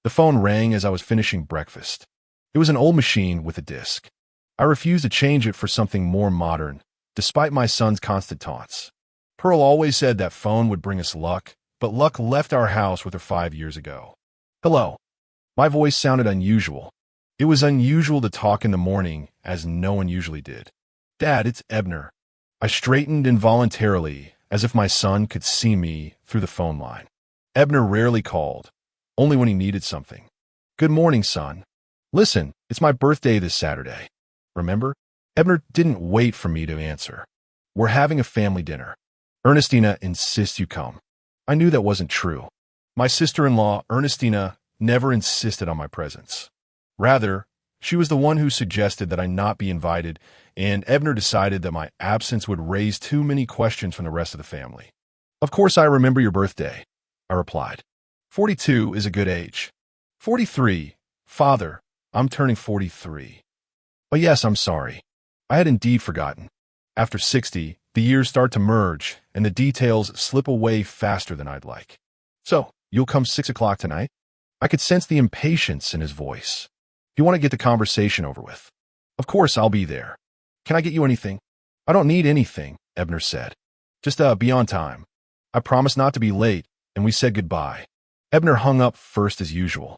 The phone rang as I was finishing breakfast. It was an old machine with a disc. I refused to change it for something more modern, despite my son's constant taunts. Pearl always said that phone would bring us luck, but luck left our house with her 5 years ago. Hello. My voice sounded unusual. It was unusual to talk in the morning, as no one usually did. Dad, it's Ebner. I straightened involuntarily, as if my son could see me through the phone line. Ebner rarely called, only when he needed something. Good morning, son. Listen, it's my birthday this Saturday. Remember? Ebner didn't wait for me to answer. We're having a family dinner. Ernestina insists you come. I knew that wasn't true. My sister-in-law, Ernestina, never insisted on my presence. Rather, she was the one who suggested that I not be invited, and Ebner decided that my absence would raise too many questions from the rest of the family. Of course I remember your birthday, I replied. 42 is a good age. 43. Father, I'm turning 43. Oh yes, I'm sorry. I had indeed forgotten. After 60, the years start to merge, and the details slip away faster than I'd like. So, you'll come 6 o'clock tonight? I could sense the impatience in his voice. You want to get the conversation over with. Of course I'll be there. Can I get you anything? I don't need anything, Ebner said. Just be on time. I promised not to be late, and we said goodbye. Ebner hung up first as usual.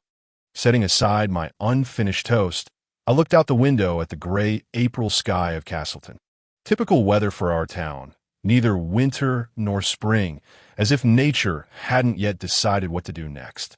Setting aside my unfinished toast, I looked out the window at the gray April sky of Castleton. Typical weather for our town, neither winter nor spring, as if nature hadn't yet decided what to do next.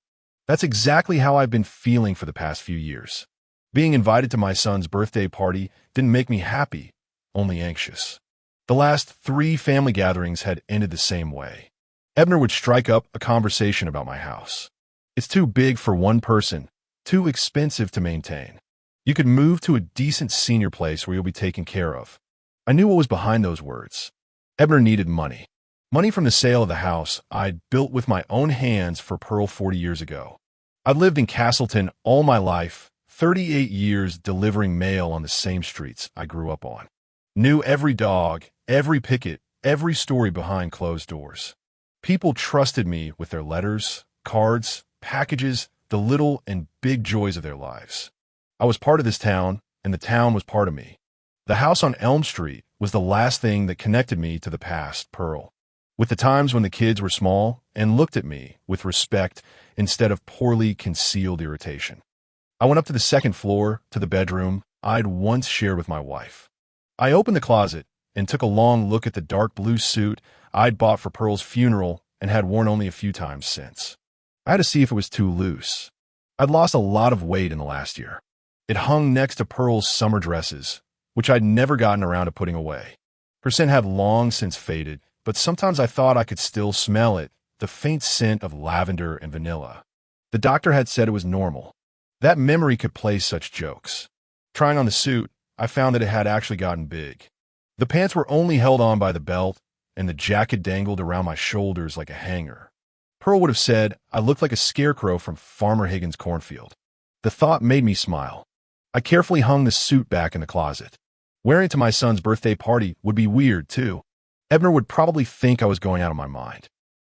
That's exactly how I've been feeling for the past few years. Being invited to my son's birthday party didn't make me happy, only anxious. The last 3 family gatherings had ended the same way. Ebner would strike up a conversation about my house. It's too big for one person, too expensive to maintain. You could move to a decent senior place where you'll be taken care of. I knew what was behind those words. Ebner needed money. Money from the sale of the house I'd built with my own hands for Pearl 40 years ago. I'd lived in Castleton all my life, 38 years delivering mail on the same streets I grew up on. Knew every dog, every picket, every story behind closed doors. People trusted me with their letters, cards, packages, the little and big joys of their lives. I was part of this town, and the town was part of me. The house on Elm Street was the last thing that connected me to the past Pearl, with the times when the kids were small and looked at me with respect instead of poorly concealed irritation. I went up to the second floor, to the bedroom I'd once shared with my wife. I opened the closet and took a long look at the dark blue suit I'd bought for Pearl's funeral and had worn only a few times since. I had to see if it was too loose. I'd lost a lot of weight in the last year. It hung next to Pearl's summer dresses, which I'd never gotten around to putting away. Her scent had long since faded, but sometimes I thought I could still smell it, the faint scent of lavender and vanilla. The doctor had said it was normal. That memory could play such jokes. Trying on the suit, I found that it had actually gotten big. The pants were only held on by the belt, and the jacket dangled around my shoulders like a hanger. Pearl would have said I looked like a scarecrow from Farmer Higgins' cornfield. The thought made me smile. I carefully hung the suit back in the closet. Wearing it to my son's birthday party would be weird, too. Ebner would probably think I was going out of my mind.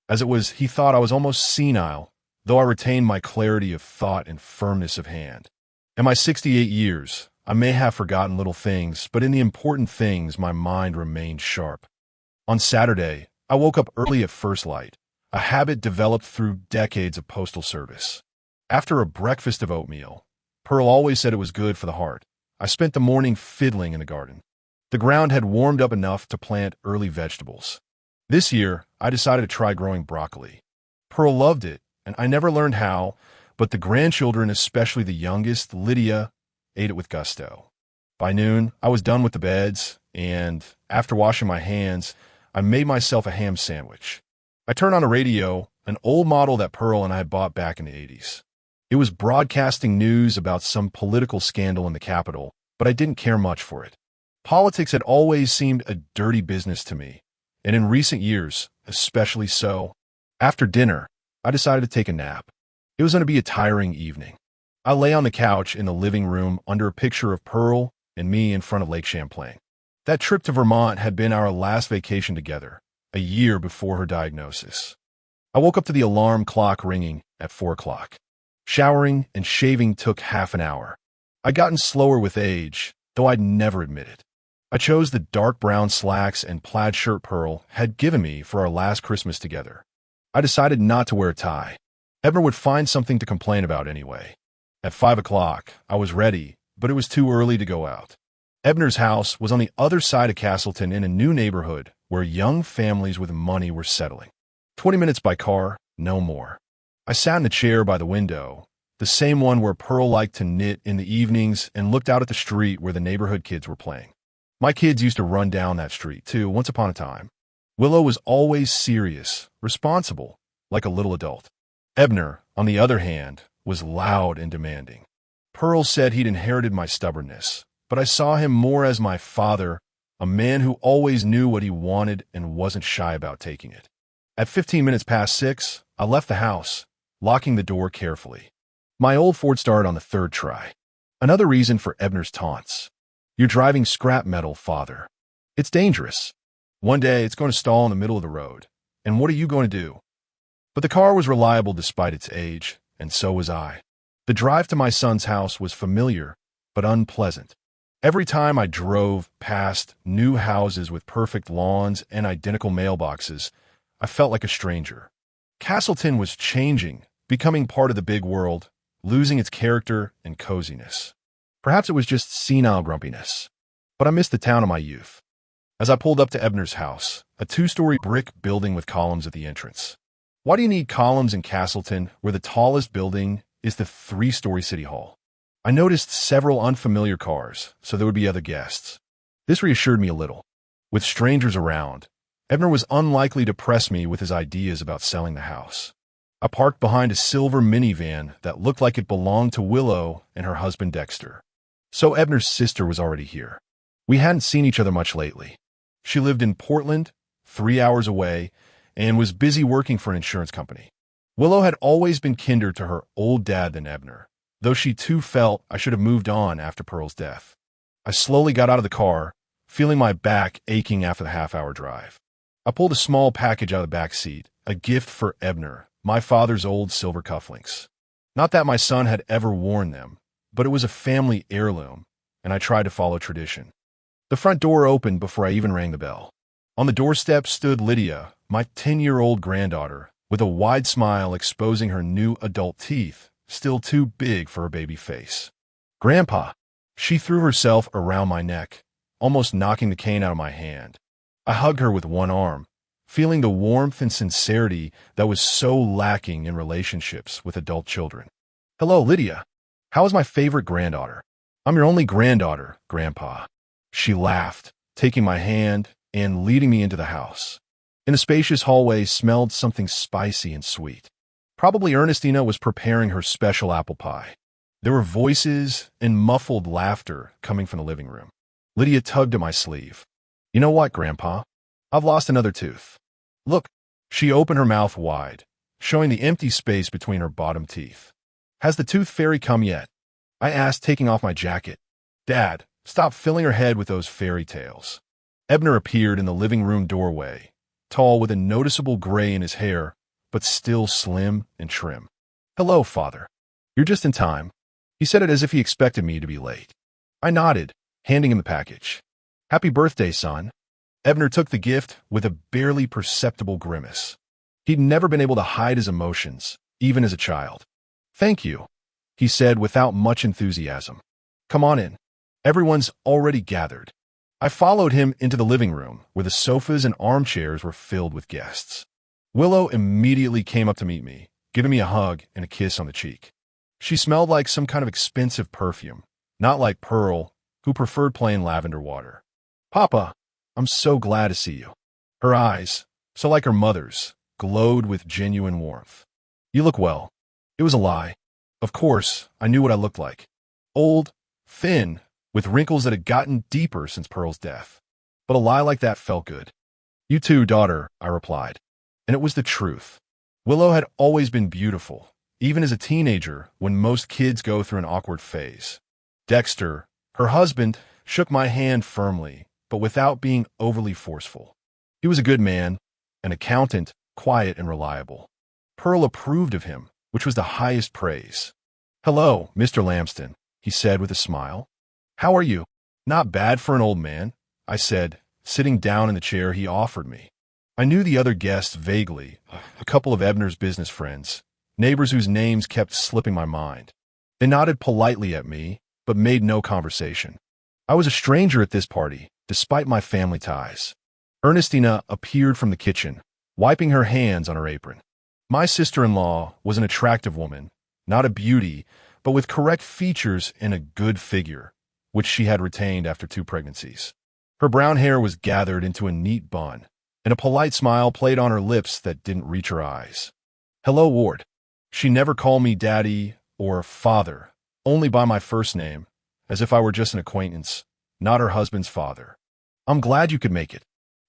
As it was, he thought I was almost senile, though I retained my clarity of thought and firmness of hand. In my 68 years, I may have forgotten little things, but in the important things, my mind remained sharp. On Saturday, I woke up early at first light, a habit developed through decades of postal service. After a breakfast of oatmeal, Pearl always said it was good for the heart. I spent the morning fiddling in the garden. The ground had warmed up enough to plant early vegetables. This year, I decided to try growing broccoli. Pearl loved it, and I never learned how, but the grandchildren, especially the youngest, Lydia, ate it with gusto. By noon, I was done with the beds, and after washing my hands, I made myself a ham sandwich. I turned on a radio, an old model that Pearl and I had bought back in the 80s. It was broadcasting news about some political scandal in the Capitol, but I didn't care much for it. Politics had always seemed a dirty business to me, and in recent years, especially so. After dinner, I decided to take a nap. It was going to be a tiring evening. I lay on the couch in the living room under a picture of Pearl and me in front of Lake Champlain. That trip to Vermont had been our last vacation together, a year before her diagnosis. I woke up to the alarm clock ringing at 4 o'clock. Showering and shaving took half an hour. I'd gotten slower with age, though I'd never admit it. I chose the dark brown slacks and plaid shirt Pearl had given me for our last Christmas together. I decided not to wear a tie. Ebner would find something to complain about anyway. At 5 o'clock, I was ready, but it was too early to go out. Ebner's house was on the other side of Castleton in a new neighborhood where young families with money were settling. 20 minutes by car, no more. I sat in the chair by the window, the same one where Pearl liked to knit in the evenings, and looked out at the street where the neighborhood kids were playing. My kids used to run down that street, too, once upon a time. Willow was always serious, responsible, like a little adult. Ebner, on the other hand, was loud and demanding. Pearl said he'd inherited my stubbornness, but I saw him more as my father, a man who always knew what he wanted and wasn't shy about taking it. At 15 minutes past 6, I left the house, locking the door carefully. My old Ford started on the third try. Another reason for Ebner's taunts. You're driving scrap metal, father. It's dangerous. One day it's going to stall in the middle of the road. And what are you going to do? But the car was reliable despite its age, and so was I. The drive to my son's house was familiar, but unpleasant. Every time I drove past new houses with perfect lawns and identical mailboxes, I felt like a stranger. Castleton was changing, becoming part of the big world, losing its character and coziness. Perhaps it was just senile grumpiness, but I missed the town of my youth. As I pulled up to Ebner's house, a 2-story brick building with columns at the entrance. Why do you need columns in Castleton, where the tallest building is the 3-story City Hall? I noticed several unfamiliar cars, so there would be other guests. This reassured me a little. With strangers around, Ebner was unlikely to press me with his ideas about selling the house. I parked behind a silver minivan that looked like it belonged to Willow and her husband Dexter. So Ebner's sister was already here. We hadn't seen each other much lately. She lived in Portland, 3 hours away, and was busy working for an insurance company. Willow had always been kinder to her old dad than Ebner, though she too felt I should have moved on after Pearl's death. I slowly got out of the car, feeling my back aching after the half-hour drive. I pulled a small package out of the back seat, a gift for Ebner, my father's old silver cufflinks. Not that my son had ever worn them, but it was a family heirloom, and I tried to follow tradition. The front door opened before I even rang the bell. On the doorstep stood Lydia, my 10-year-old granddaughter, with a wide smile exposing her new adult teeth, still too big for her baby face. "Grandpa!" She threw herself around my neck, almost knocking the cane out of my hand. I hugged her with one arm, feeling the warmth and sincerity that was so lacking in relationships with adult children. "Hello, Lydia. How is my favorite granddaughter?" "I'm your only granddaughter, Grandpa." She laughed, taking my hand and leading me into the house. In the spacious hallway smelled something spicy and sweet. Probably Ernestina was preparing her special apple pie. There were voices and muffled laughter coming from the living room. Lydia tugged at my sleeve. "You know what, Grandpa? I've lost another tooth. Look." She opened her mouth wide, showing the empty space between her bottom teeth. "Has the tooth fairy come yet?" I asked, taking off my jacket. "Dad, stop filling her head with those fairy tales." Ebner appeared in the living room doorway, tall with a noticeable gray in his hair, but still slim and trim. "Hello, Father. You're just in time." He said it as if he expected me to be late. I nodded, handing him the package. "Happy birthday, son." Ebner took the gift with a barely perceptible grimace. He'd never been able to hide his emotions, even as a child. "Thank you," he said without much enthusiasm. "Come on in. Everyone's already gathered." I followed him into the living room, where the sofas and armchairs were filled with guests. Willow immediately came up to meet me, giving me a hug and a kiss on the cheek. She smelled like some kind of expensive perfume, not like Pearl, who preferred plain lavender water. "Papa, I'm so glad to see you." Her eyes, so like her mother's, glowed with genuine warmth. "You look well." It was a lie. Of course, I knew what I looked like. Old, thin, with wrinkles that had gotten deeper since Pearl's death. But a lie like that felt good. "You too, daughter," I replied. And it was the truth. Willow had always been beautiful, even as a teenager when most kids go through an awkward phase. Dexter, her husband, shook my hand firmly, but without being overly forceful. He was a good man, an accountant, quiet and reliable. Pearl approved of him, which was the highest praise. "Hello, Mr. Lamston," he said with a smile. "How are you?" "Not bad for an old man," I said, sitting down in the chair he offered me. I knew the other guests vaguely, a couple of Ebner's business friends, neighbors whose names kept slipping my mind. They nodded politely at me, but made no conversation. I was a stranger at this party, despite my family ties. Ernestina appeared from the kitchen, wiping her hands on her apron. My sister-in-law was an attractive woman, not a beauty, but with correct features and a good figure, which she had retained after 2 pregnancies. Her brown hair was gathered into a neat bun, and a polite smile played on her lips that didn't reach her eyes. "Hello, Ward." She never called me daddy or father, only by my first name, as if I were just an acquaintance, not her husband's father. "I'm glad you could make it."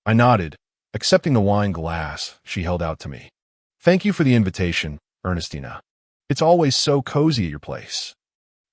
I nodded, accepting the wine glass she held out to me. "Thank you for the invitation, Ernestina. It's always so cozy at your place."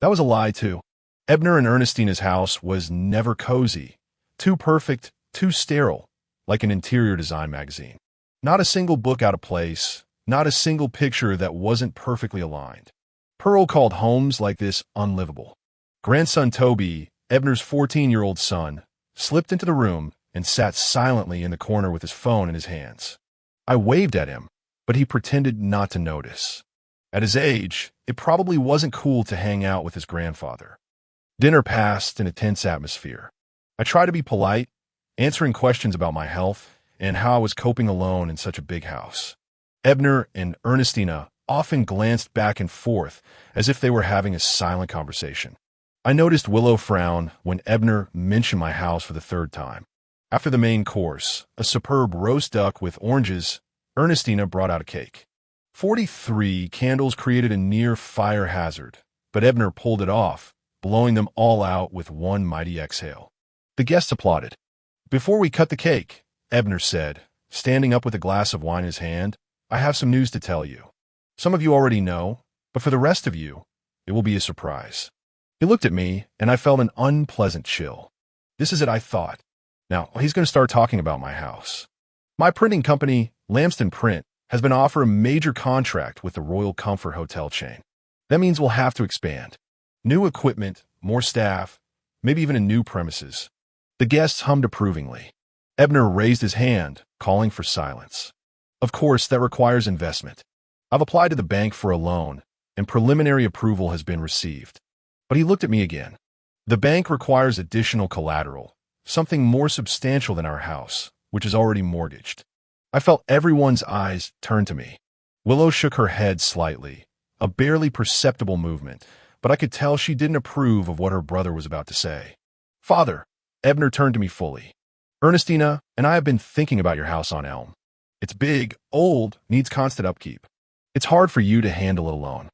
That was a lie, too. Ebner and Ernestina's house was never cozy. Too perfect, too sterile, like an interior design magazine. Not a single book out of place, not a single picture that wasn't perfectly aligned. Pearl called homes like this unlivable. Grandson Toby, Ebner's 14-year-old son, slipped into the room and sat silently in the corner with his phone in his hands. I waved at him, but he pretended not to notice. At his age, it probably wasn't cool to hang out with his grandfather. Dinner passed in a tense atmosphere. I tried to be polite, answering questions about my health and how I was coping alone in such a big house. Ebner and Ernestina often glanced back and forth as if they were having a silent conversation. I noticed Willow frown when Ebner mentioned my house for the 3rd time. After the main course, a superb roast duck with oranges, Ernestina brought out a cake. 43 candles created a near fire hazard, but Ebner pulled it off, blowing them all out with one mighty exhale. The guests applauded. "Before we cut the cake," Ebner said, standing up with a glass of wine in his hand, "I have some news to tell you. Some of you already know, but for the rest of you, it will be a surprise." He looked at me, and I felt an unpleasant chill. This is it, I thought. Now, he's going to start talking about my house. My printing company, Lamston Print, has been offered a major contract with the Royal Comfort Hotel chain. That means we'll have to expand. New equipment, more staff, maybe even a new premises. The guests hummed approvingly. Ebner raised his hand, calling for silence. Of course, that requires investment. I've applied to the bank for a loan, and preliminary approval has been received. But he looked at me again. The bank requires additional collateral, something more substantial than our house, which is already mortgaged. I felt everyone's eyes turn to me. Willow shook her head slightly, a barely perceptible movement, but I could tell she didn't approve of what her brother was about to say. "Father," Ebner turned to me fully. "Ernestina and I have been thinking about your house on Elm. It's big, old, needs constant upkeep. It's hard for you to handle it alone."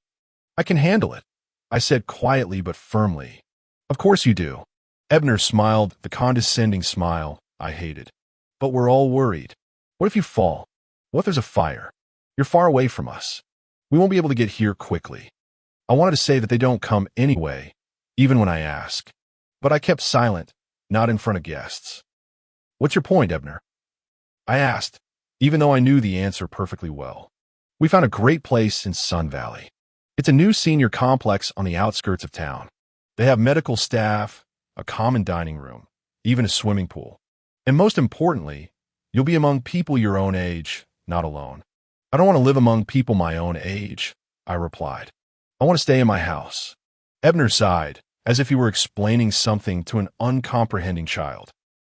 "I can handle it," I said quietly but firmly. "Of course you do." Ebner smiled, the condescending smile I hated. "But we're all worried. What if you fall? What if there's a fire? You're far away from us. We won't be able to get here quickly." I wanted to say that they don't come anyway, even when I ask. But I kept silent, not in front of guests. "What's your point, Ebner?" I asked, even though I knew the answer perfectly well. "We found a great place in Sun Valley. It's a new senior complex on the outskirts of town. They have medical staff, a common dining room, even a swimming pool. And most importantly, you'll be among people your own age, not alone." "I don't want to live among people my own age," I replied. "I want to stay in my house." Ebner sighed, as if he were explaining something to an uncomprehending child.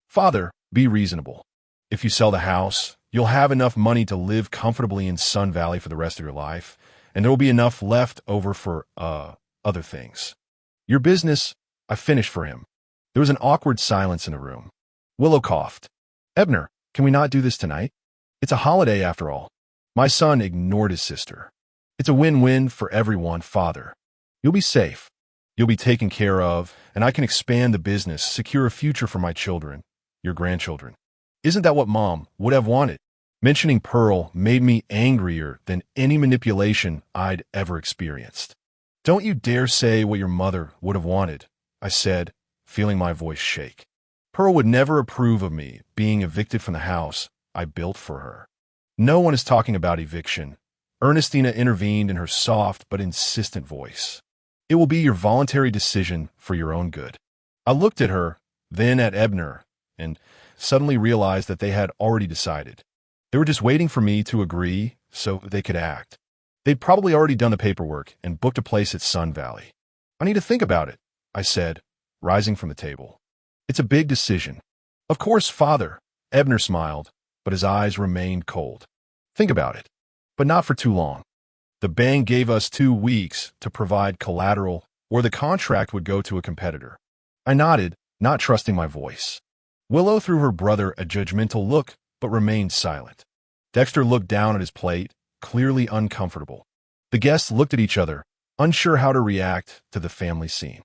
"Father, be reasonable. If you sell the house, you'll have enough money to live comfortably in Sun Valley for the rest of your life, and there will be enough left over for, other things. Your business," I finished for him. There was an awkward silence in the room. Willow coughed. "Ebner, can we not do this tonight? It's a holiday after all." My son ignored his sister. "It's a win-win for everyone, Father. You'll be safe. You'll be taken care of, and I can expand the business, secure a future for my children, your grandchildren. Isn't that what Mom would have wanted?" Mentioning Pearl made me angrier than any manipulation I'd ever experienced. "Don't you dare say what your mother would have wanted," I said, feeling my voice shake. "Pearl would never approve of me being evicted from the house I built for her." "No one is talking about eviction," Ernestina intervened in her soft but insistent voice. It will be your voluntary decision for your own good. I looked at her, then at Ebner, and suddenly realized that they had already decided. They were just waiting for me to agree so they could act. They'd probably already done the paperwork and booked a place at Sun Valley. I need to think about it, I said, rising from the table. It's a big decision. Of course, Father. Ebner smiled, but his eyes remained cold. Think about it, but not for too long. The bank gave us 2 weeks to provide collateral, or the contract would go to a competitor. I nodded, not trusting my voice. Willow threw her brother a judgmental look, but remained silent. Dexter looked down at his plate, clearly uncomfortable. The guests looked at each other, unsure how to react to the family scene.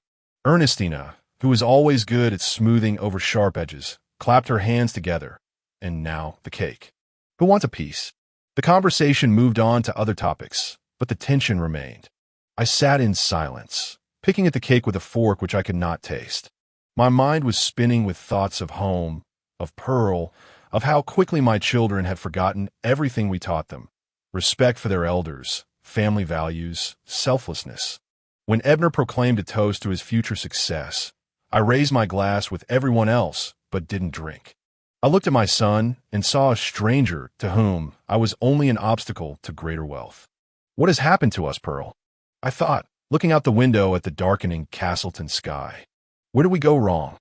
Ernestina, who was always good at smoothing over sharp edges, clapped her hands together. And now the cake. Who wants a piece? The conversation moved on to other topics, but the tension remained. I sat in silence, picking at the cake with a fork which I could not taste. My mind was spinning with thoughts of home, of Pearl, of how quickly my children had forgotten everything we taught them. Respect for their elders, family values, selflessness. When Ebner proclaimed a toast to his future success, I raised my glass with everyone else, but didn't drink. I looked at my son and saw a stranger to whom I was only an obstacle to greater wealth. What has happened to us, Pearl? I thought, looking out the window at the darkening Castleton sky. Where did we go wrong?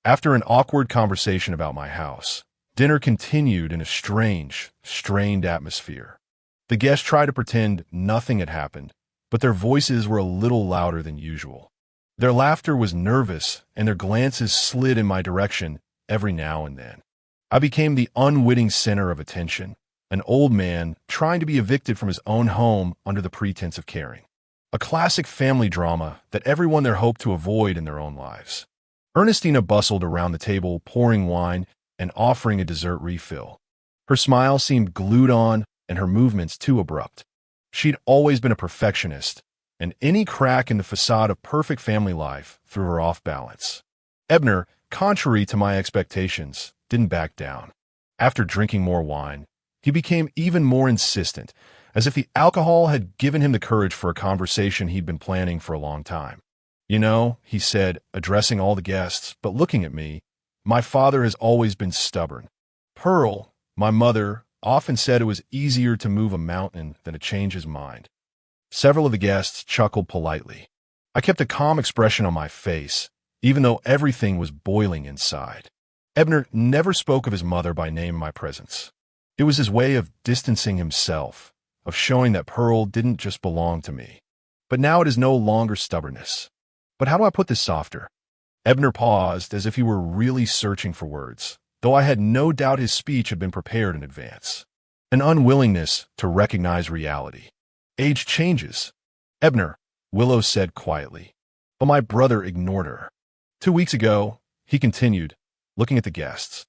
After an awkward conversation about my house, dinner continued in a strange, strained atmosphere. The guests tried to pretend nothing had happened, but their voices were a little louder than usual. Their laughter was nervous, and their glances slid in my direction every now and then. I became the unwitting center of attention, an old man trying to be evicted from his own home under the pretense of caring. A classic family drama that everyone there hoped to avoid in their own lives. Ernestina bustled around the table, pouring wine and offering a dessert refill. Her smile seemed glued on, and her movements too abrupt. She'd always been a perfectionist, and any crack in the facade of perfect family life threw her off balance. Ebner, contrary to my expectations, didn't back down. After drinking more wine, he became even more insistent, as if the alcohol had given him the courage for a conversation he'd been planning for a long time. You know, he said, addressing all the guests, but looking at me, my father has always been stubborn. Pearl, my mother, often said it was easier to move a mountain than to change his mind. Several of the guests chuckled politely. I kept a calm expression on my face, even though everything was boiling inside. Ebner never spoke of his mother by name in my presence. It was his way of distancing himself, of showing that Pearl didn't just belong to me. But now it is no longer stubbornness. But how do I put this softer? Ebner paused as if he were really searching for words, though I had no doubt his speech had been prepared in advance. An unwillingness to recognize reality. Age changes. Ebner, Willow said quietly, but my brother ignored her. 2 weeks ago, he continued, looking at the guests.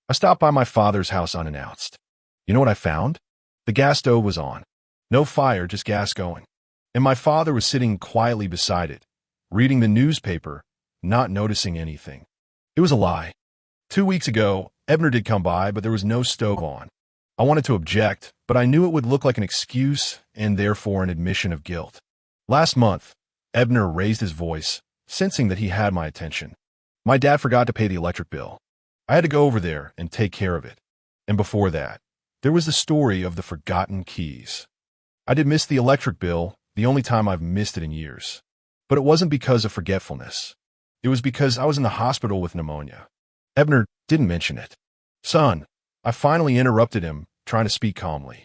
I stopped by my father's house unannounced. You know what I found? The gas stove was on. No fire, just gas going. And my father was sitting quietly beside it, reading the newspaper, not noticing anything. It was a lie. 2 weeks ago, Ebner did come by, but there was no stove on. I wanted to object, but I knew it would look like an excuse and therefore an admission of guilt. Last month, Ebner raised his voice, sensing that he had my attention. My dad forgot to pay the electric bill. I had to go over there and take care of it. And before that, there was the story of the forgotten keys. I did miss the electric bill, the only time I've missed it in years. But it wasn't because of forgetfulness. It was because I was in the hospital with pneumonia. Ebner didn't mention it. Son, I finally interrupted him, trying to speak calmly.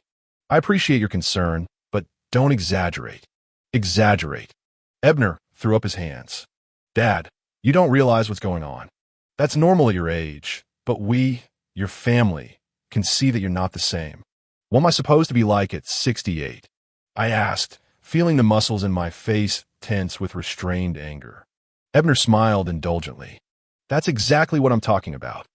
I appreciate your concern, but don't exaggerate. Exaggerate. Ebner threw up his hands. Dad, you don't realize what's going on. That's normal at your age, but we, your family, can see that you're not the same. What am I supposed to be like at 68? I asked, feeling the muscles in my face tense with restrained anger. Ebner smiled indulgently. That's exactly what I'm talking about.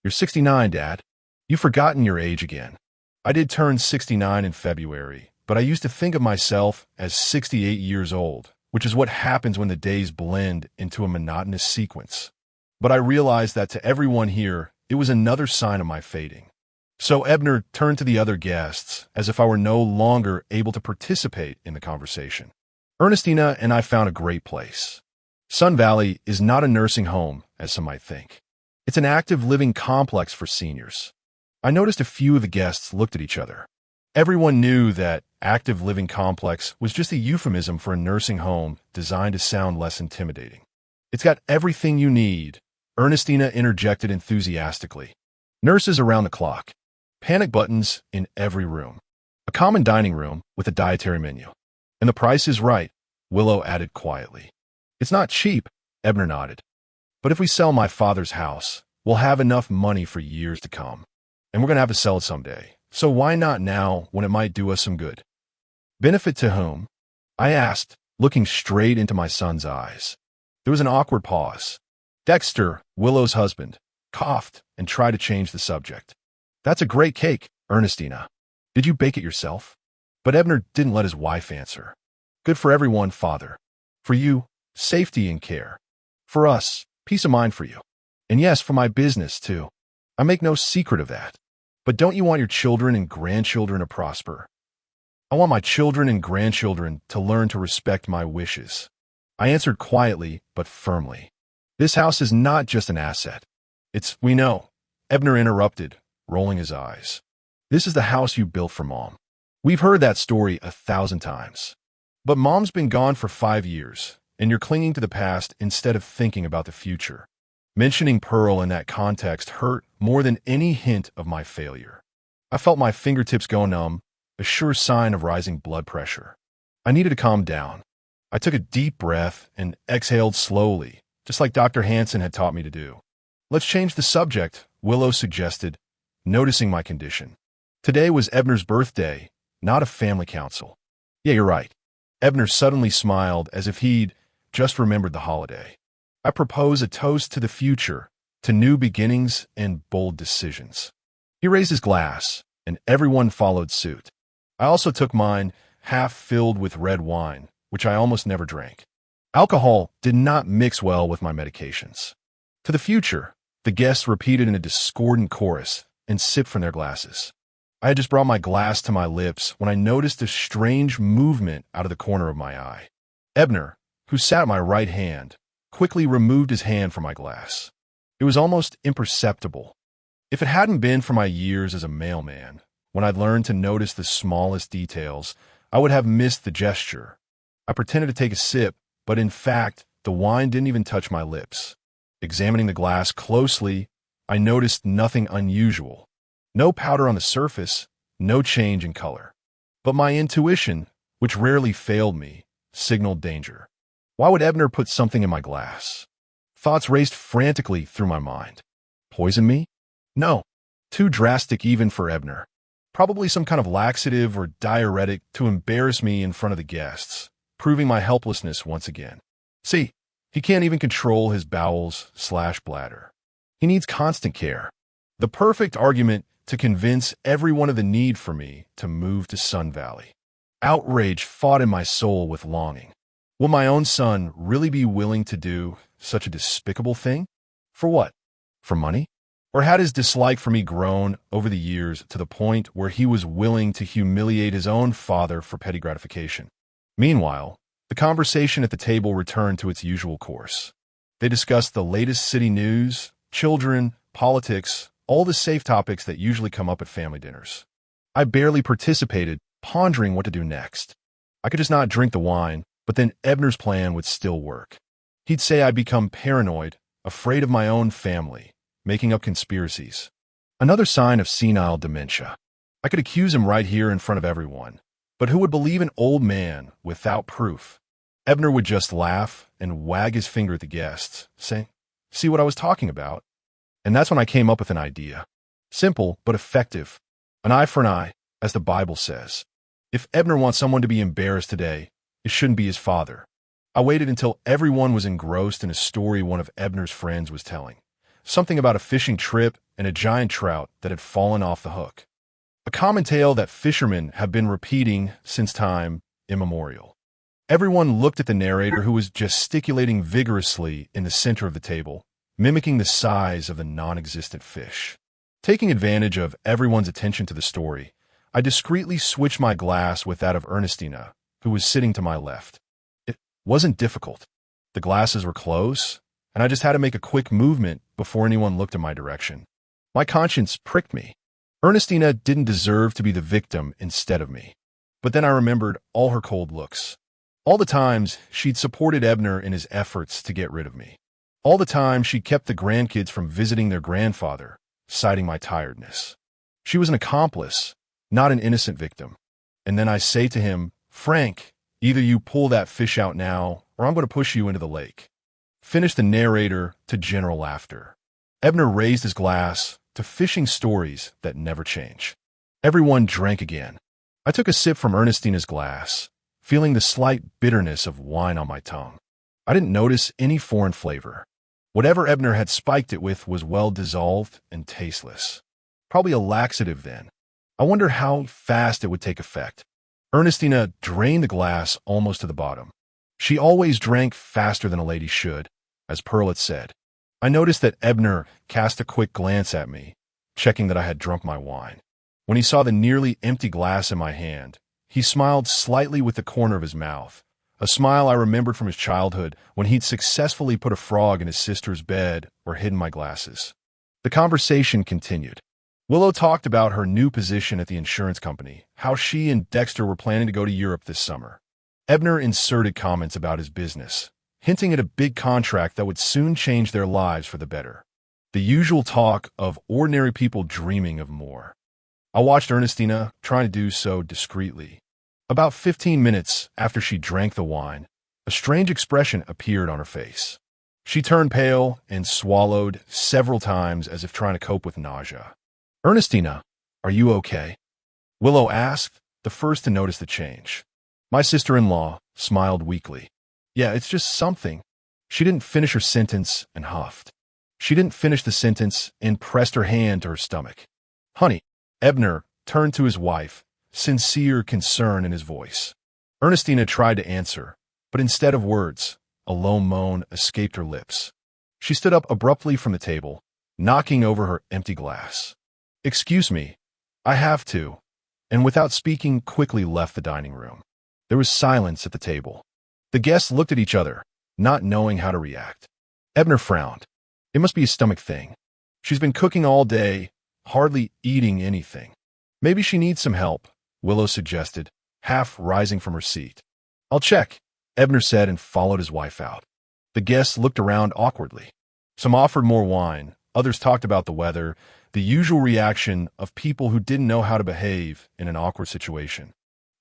You're 69, Dad. You've forgotten your age again. I did turn 69 in February, but I used to think of myself as 68 years old, which is what happens when the days blend into a monotonous sequence. But I realized that to everyone here, it was another sign of my fading. So Ebner turned to the other guests as if I were no longer able to participate in the conversation. Ernestina and I found a great place. Sun Valley is not a nursing home, as some might think. It's an active living complex for seniors. I noticed a few of the guests looked at each other. Everyone knew that active living complex was just a euphemism for a nursing home designed to sound less intimidating. It's got everything you need, Ernestina interjected enthusiastically. Nurses around the clock. Panic buttons in every room. A common dining room with a dietary menu. And the price is right, Willow added quietly. It's not cheap, Ebner nodded. But if we sell my father's house, we'll have enough money for years to come. And we're going to have to sell it someday. So why not now when it might do us some good? Benefit to whom? I asked, looking straight into my son's eyes. There was an awkward pause. Dexter, Willow's husband, coughed and tried to change the subject. That's a great cake, Ernestina. Did you bake it yourself? But Ebner didn't let his wife answer. Good for everyone, father. For you, safety and care. For us, peace of mind for you. And yes, for my business, too. I make no secret of that. But don't you want your children and grandchildren to prosper? I want my children and grandchildren to learn to respect my wishes. I answered quietly, but firmly. This house is not just an asset. We know, Ebner interrupted, rolling his eyes. This is the house you built for Mom. We've heard that story 1,000 times. But Mom's been gone for 5 years, and you're clinging to the past instead of thinking about the future. Mentioning Pearl in that context hurt more than any hint of my failure. I felt my fingertips go numb, a sure sign of rising blood pressure. I needed to calm down. I took a deep breath and exhaled slowly, just like Dr. Hansen had taught me to do. Let's change the subject, Willow suggested, noticing my condition. Today was Ebner's birthday, not a family council. Yeah, you're right. Ebner suddenly smiled as if he'd just remembered the holiday. I propose a toast to the future, to new beginnings and bold decisions. He raised his glass, and everyone followed suit. I also took mine, half filled with red wine, which I almost never drank. Alcohol did not mix well with my medications. To the future, the guests repeated in a discordant chorus and sipped from their glasses. I had just brought my glass to my lips when I noticed a strange movement out of the corner of my eye. Ebner, who sat at my right hand, quickly removed his hand from my glass. It was almost imperceptible. If it hadn't been for my years as a mailman, when I'd learned to notice the smallest details, I would have missed the gesture. I pretended to take a sip, but in fact, the wine didn't even touch my lips. Examining the glass closely, I noticed nothing unusual. No powder on the surface, no change in color. But my intuition, which rarely failed me, signaled danger. Why would Ebner put something in my glass? Thoughts raced frantically through my mind. Poison me? No. Too drastic even for Ebner. Probably some kind of laxative or diuretic to embarrass me in front of the guests, proving my helplessness once again. See, he can't even control his bowels/bladder. He needs constant care. The perfect argument to convince everyone of the need for me to move to Sun Valley. Outrage fought in my soul with longing. Will my own son really be willing to do such a despicable thing? For what? For money? Or had his dislike for me grown over the years to the point where he was willing to humiliate his own father for petty gratification? Meanwhile, the conversation at the table returned to its usual course. They discussed the latest city news, children, politics, all the safe topics that usually come up at family dinners. I barely participated, pondering what to do next. I could just not drink the wine, but then Ebner's plan would still work. He'd say I'd become paranoid, afraid of my own family, making up conspiracies. Another sign of senile dementia. I could accuse him right here in front of everyone. But who would believe an old man without proof? Ebner would just laugh and wag his finger at the guests, saying, "See what I was talking about?" And that's when I came up with an idea. Simple, but effective. An eye for an eye, as the Bible says. If Ebner wants someone to be embarrassed today, it shouldn't be his father. I waited until everyone was engrossed in a story one of Ebner's friends was telling. Something about a fishing trip and a giant trout that had fallen off the hook. A common tale that fishermen have been repeating since time immemorial. Everyone looked at the narrator, who was gesticulating vigorously in the center of the table, mimicking the size of the non-existent fish. Taking advantage of everyone's attention to the story, I discreetly switched my glass with that of Ernestina, who was sitting to my left. wasn't difficult. The glasses were close, and I just had to make a quick movement before anyone looked in my direction. My conscience pricked me. Ernestina didn't deserve to be the victim instead of me. But then I remembered all her cold looks. All the times she'd supported Ebner in his efforts to get rid of me. All the time she kept the grandkids from visiting their grandfather, citing my tiredness. She was an accomplice, not an innocent victim. And then I say to him, "Frank, either you pull that fish out now, or I'm going to push you into the lake." Finished the narrator to general laughter. Ebner raised his glass to fishing stories that never change. Everyone drank again. I took a sip from Ernestina's glass, feeling the slight bitterness of wine on my tongue. I didn't notice any foreign flavor. Whatever Ebner had spiked it with was well dissolved and tasteless. Probably a laxative then. I wonder how fast it would take effect. Ernestina drained the glass almost to the bottom. She always drank faster than a lady should, as Pearl had said. I noticed that Ebner cast a quick glance at me, checking that I had drunk my wine. When he saw the nearly empty glass in my hand, he smiled slightly with the corner of his mouth, a smile I remembered from his childhood when he'd successfully put a frog in his sister's bed or hidden my glasses. The conversation continued. Willow talked about her new position at the insurance company, how she and Dexter were planning to go to Europe this summer. Ebner inserted comments about his business, hinting at a big contract that would soon change their lives for the better. The usual talk of ordinary people dreaming of more. I watched Ernestina trying to do so discreetly. About 15 minutes after she drank the wine, a strange expression appeared on her face. She turned pale and swallowed several times as if trying to cope with nausea. "Ernestina, are you okay?" Willow asked, the first to notice the change. My sister-in-law smiled weakly. "Yeah, it's just something." She didn't finish her sentence and huffed. She didn't finish the sentence and pressed her hand to her stomach. "Honey," Ebner turned to his wife, sincere concern in his voice. Ernestina tried to answer, but instead of words, a low moan escaped her lips. She stood up abruptly from the table, knocking over her empty glass. "Excuse me, I have to," and without speaking quickly left the dining room. There was silence at the table. The guests looked at each other, not knowing how to react. Ebner frowned. It must be a stomach thing. She's been cooking all day, hardly eating anything. Maybe she needs some help, Willow suggested, half rising from her seat. "I'll check," Ebner said and followed his wife out. The guests looked around awkwardly. Some offered more wine, others talked about the weather, the usual reaction of people who didn't know how to behave in an awkward situation.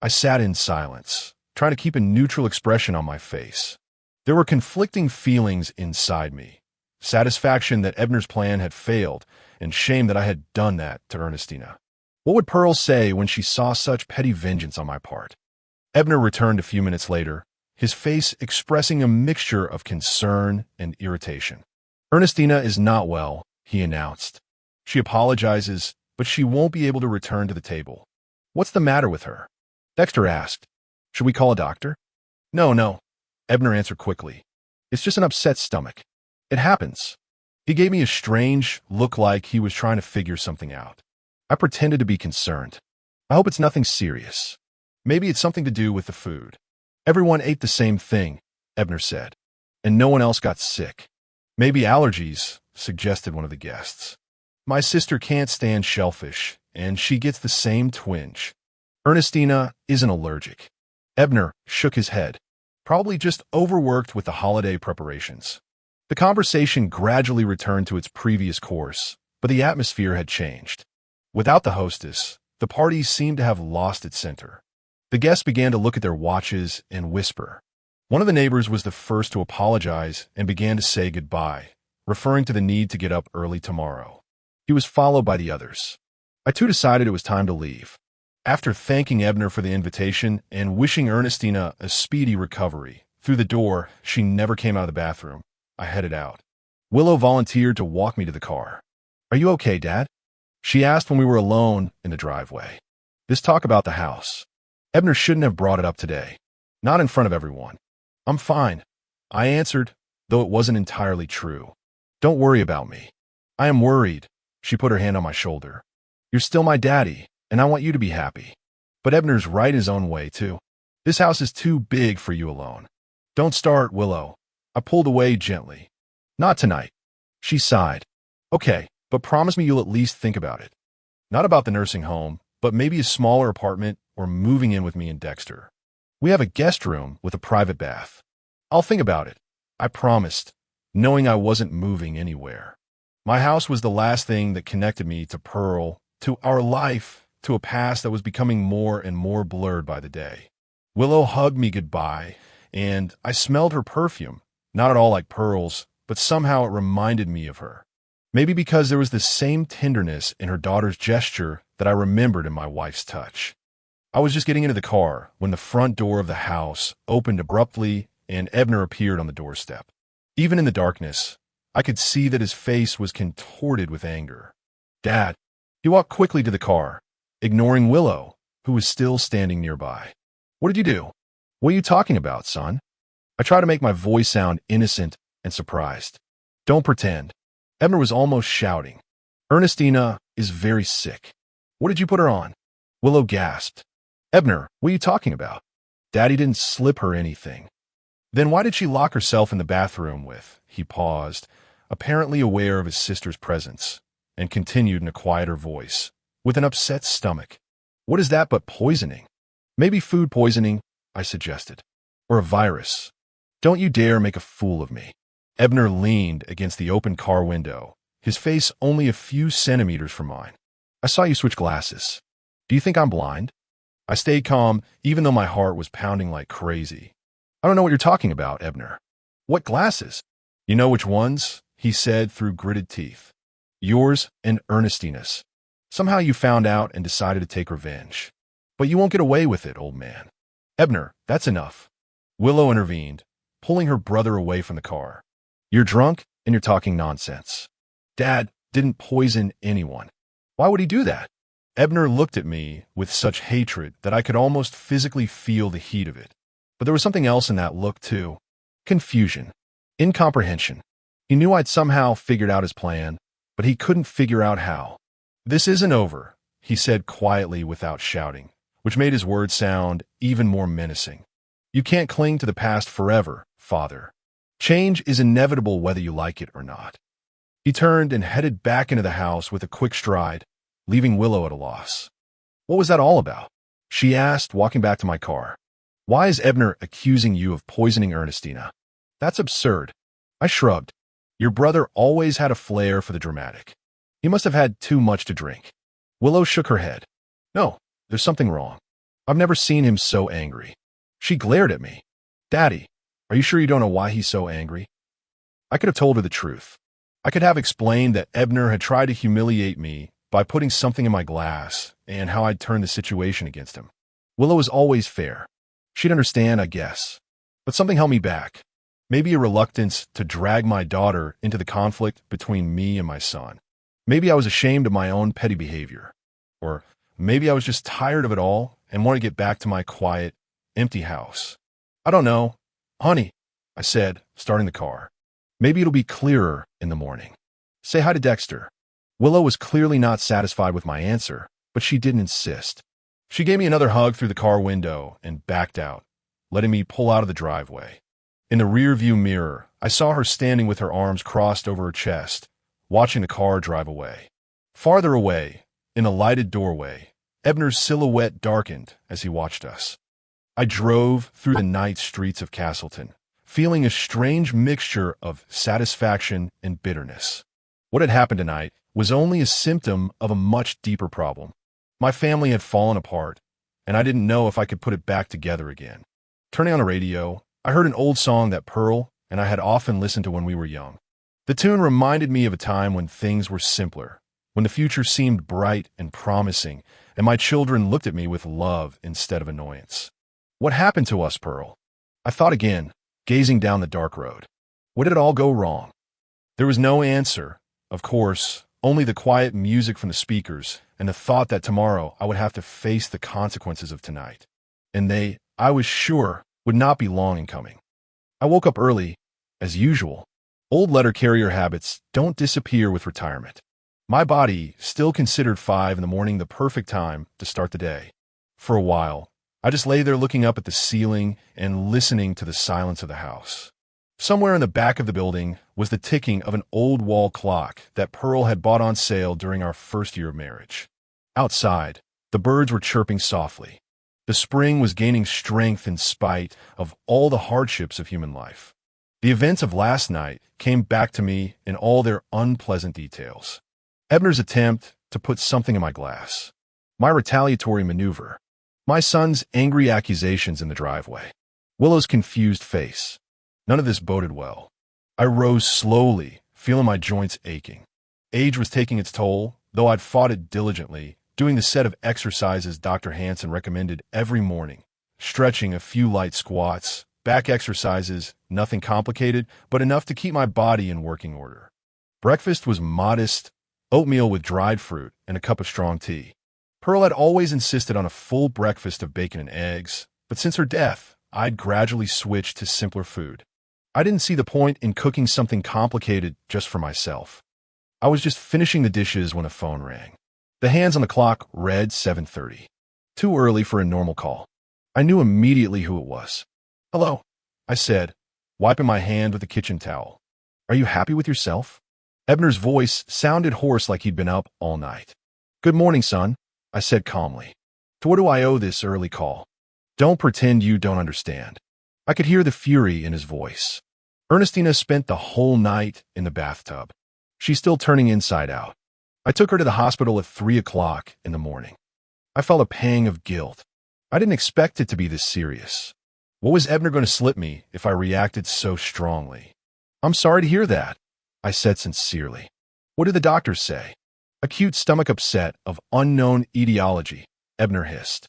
I sat in silence, trying to keep a neutral expression on my face. There were conflicting feelings inside me. Satisfaction that Ebner's plan had failed, and shame that I had done that to Ernestina. What would Pearl say when she saw such petty vengeance on my part? Ebner returned a few minutes later, his face expressing a mixture of concern and irritation. "Ernestina is not well," he announced. "She apologizes, but she won't be able to return to the table." "What's the matter with her?" Dexter asked. "Should we call a doctor?" No, Ebner answered quickly. "It's just an upset stomach. It happens." He gave me a strange look like he was trying to figure something out. I pretended to be concerned. "I hope it's nothing serious. Maybe it's something to do with the food." "Everyone ate the same thing," Ebner said, "and no one else got sick." "Maybe allergies," suggested one of the guests. "My sister can't stand shellfish, and she gets the same twinge." "Ernestina isn't allergic." Ebner shook his head. "Probably just overworked with the holiday preparations." The conversation gradually returned to its previous course, but the atmosphere had changed. Without the hostess, the party seemed to have lost its center. The guests began to look at their watches and whisper. One of the neighbors was the first to apologize and began to say goodbye, referring to the need to get up early tomorrow. He was followed by the others. I too decided it was time to leave. After thanking Ebner for the invitation and wishing Ernestina a speedy recovery, through the door, she never came out of the bathroom, I headed out. Willow volunteered to walk me to the car. "Are you okay, Dad?" she asked when we were alone in the driveway. "This talk about the house. Ebner shouldn't have brought it up today. Not in front of everyone." "I'm fine," I answered, though it wasn't entirely true. "Don't worry about me." "I am worried." She put her hand on my shoulder. "You're still my daddy, and I want you to be happy. But Ebner's right in his own way, too. This house is too big for you alone. Don't start, Willow. I pulled away gently. Not tonight. She sighed. Okay, but promise me you'll at least think about it. Not about the nursing home, but maybe a smaller apartment or moving in with me and Dexter. We have a guest room with a private bath. I'll think about it, I promised, knowing I wasn't moving anywhere. My house was the last thing that connected me to Pearl, to our life, to a past that was becoming more and more blurred by the day. Willow hugged me goodbye, and I smelled her perfume, not at all like Pearl's, but somehow it reminded me of her. Maybe because there was the same tenderness in her daughter's gesture that I remembered in my wife's touch. I was just getting into the car when the front door of the house opened abruptly and Ebner appeared on the doorstep. Even in the darkness, I could see that his face was contorted with anger. Dad, he walked quickly to the car, ignoring Willow, who was still standing nearby. What did you do? What are you talking about, son? I tried to make my voice sound innocent and surprised. Don't pretend. Ebner was almost shouting. Ernestina is very sick. What did you put her on? Willow gasped. Ebner, what are you talking about? Daddy didn't slip her anything. Then why did she lock herself in the bathroom with? He paused, apparently aware of his sister's presence, and continued in a quieter voice, with an upset stomach. What is that but poisoning? Maybe food poisoning, I suggested. Or a virus. Don't you dare make a fool of me. Ebner leaned against the open car window, his face only a few centimeters from mine. I saw you switch glasses. Do you think I'm blind? I stayed calm, even though my heart was pounding like crazy. I don't know what you're talking about, Ebner. What glasses? You know which ones? He said through gritted teeth. Yours and Ernestina's. Somehow you found out and decided to take revenge. But you won't get away with it, old man. Ebner, that's enough. Willow intervened, pulling her brother away from the car. You're drunk and you're talking nonsense. Dad didn't poison anyone. Why would he do that? Ebner looked at me with such hatred that I could almost physically feel the heat of it. But there was something else in that look, too. Confusion. Incomprehension. He knew I'd somehow figured out his plan, but he couldn't figure out how. This isn't over, he said quietly without shouting, which made his words sound even more menacing. You can't cling to the past forever, father. Change is inevitable whether you like it or not. He turned and headed back into the house with a quick stride, leaving Willow at a loss. What was that all about? She asked, walking back to my car. Why is Ebner accusing you of poisoning Ernestina? That's absurd. I shrugged. Your brother always had a flair for the dramatic. He must have had too much to drink. Willow shook her head. No, there's something wrong. I've never seen him so angry. She glared at me. Daddy, are you sure you don't know why he's so angry? I could have told her the truth. I could have explained that Ebner had tried to humiliate me by putting something in my glass and how I'd turned the situation against him. Willow was always fair. She'd understand, I guess. But something held me back. Maybe a reluctance to drag my daughter into the conflict between me and my son. Maybe I was ashamed of my own petty behavior. Or maybe I was just tired of it all and wanted to get back to my quiet, empty house. I don't know. Honey, I said, starting the car. Maybe it'll be clearer in the morning. Say hi to Dexter. Willow was clearly not satisfied with my answer, but she didn't insist. She gave me another hug through the car window and backed out, letting me pull out of the driveway. In the rearview mirror, I saw her standing with her arms crossed over her chest, watching the car drive away. Farther away, in a lighted doorway, Ebner's silhouette darkened as he watched us. I drove through the night streets of Castleton, feeling a strange mixture of satisfaction and bitterness. What had happened tonight was only a symptom of a much deeper problem. My family had fallen apart, and I didn't know if I could put it back together again. Turning on the radio, I heard an old song that Pearl and I had often listened to when we were young. The tune reminded me of a time when things were simpler, when the future seemed bright and promising, and my children looked at me with love instead of annoyance. What happened to us, Pearl? I thought again, gazing down the dark road. What did it all go wrong? There was no answer, of course, only the quiet music from the speakers and the thought that tomorrow I would have to face the consequences of tonight. And they, I was sure, would not be long in coming. I woke up early, as usual. Old letter carrier habits don't disappear with retirement. My body still considered 5 in the morning the perfect time to start the day. For a while, I just lay there looking up at the ceiling and listening to the silence of the house. Somewhere in the back of the building was the ticking of an old wall clock that Pearl had bought on sale during our first year of marriage. Outside, the birds were chirping softly. The spring was gaining strength in spite of all the hardships of human life. The events of last night came back to me in all their unpleasant details. Ebner's attempt to put something in my glass. My retaliatory maneuver. My son's angry accusations in the driveway. Willow's confused face. None of this boded well. I rose slowly, feeling my joints aching. Age was taking its toll, though I'd fought it diligently, doing the set of exercises Dr. Hansen recommended every morning, stretching, a few light squats, back exercises, nothing complicated, but enough to keep my body in working order. Breakfast was modest, oatmeal with dried fruit and a cup of strong tea. Pearl had always insisted on a full breakfast of bacon and eggs, but since her death, I'd gradually switched to simpler food. I didn't see the point in cooking something complicated just for myself. I was just finishing the dishes when a phone rang. The hands on the clock read 7:30. Too early for a normal call. I knew immediately who it was. "Hello," I said, wiping my hand with a kitchen towel. "Are you happy with yourself?" Ebner's voice sounded hoarse, like he'd been up all night. "Good morning, son," I said calmly. "To what do I owe this early call?" "Don't pretend you don't understand." I could hear the fury in his voice. Ernestina spent the whole night in the bathtub. She's still turning inside out. I took her to the hospital at 3 o'clock in the morning. I felt a pang of guilt. I didn't expect it to be this serious. What was Ebner going to slip me if I reacted so strongly? "I'm sorry to hear that," I said sincerely. "What did the doctors say?" "Acute stomach upset of unknown etiology," Ebner hissed.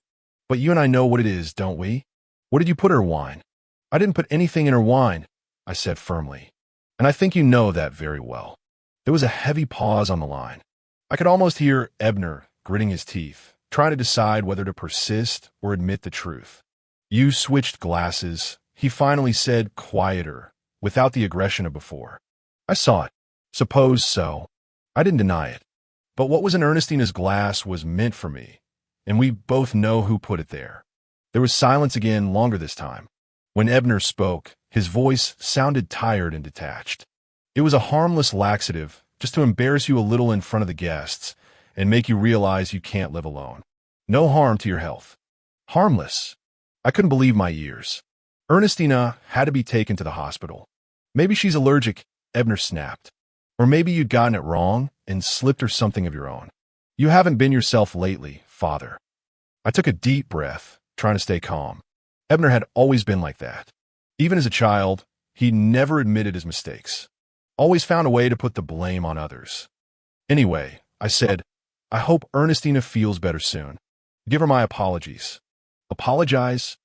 "But you and I know what it is, don't we? What did you put in her wine?" "I didn't put anything in her wine," I said firmly. "And I think you know that very well." There was a heavy pause on the line. I could almost hear Ebner gritting his teeth, trying to decide whether to persist or admit the truth. "You switched glasses," he finally said, quieter, without the aggression of before. I saw it. Suppose so. I didn't deny it. But what was in Ernestina's glass was meant for me, and we both know who put it there. There was silence again, longer this time. When Ebner spoke, his voice sounded tired and detached. "It was a harmless laxative, just to embarrass you a little in front of the guests and make you realize you can't live alone. No harm to your health." Harmless. I couldn't believe my ears. Ernestina had to be taken to the hospital. "Maybe she's allergic," Ebner snapped. "Or maybe you'd gotten it wrong and slipped her something of your own. You haven't been yourself lately, father." I took a deep breath, trying to stay calm. Ebner had always been like that. Even as a child, he never admitted his mistakes. Always found a way to put the blame on others. "Anyway," I said, "I hope Ernestina feels better soon. Give her my apologies." "Apologize?"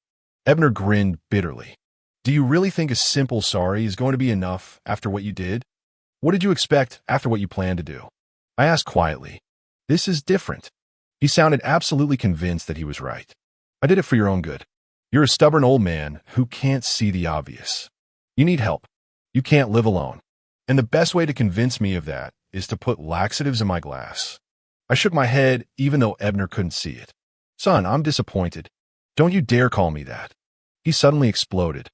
Ebner grinned bitterly. "Do you really think a simple sorry is going to be enough after what you did? What did you expect after what you planned to do?" I asked quietly. "This is different." He sounded absolutely convinced that he was right. "I did it for your own good. You're a stubborn old man who can't see the obvious. You need help. You can't live alone. And the best way to convince me of that is to put laxatives in my glass." I shook my head, even though Ebner couldn't see it. "Son, I'm disappointed. Don't you dare call me that." He suddenly exploded.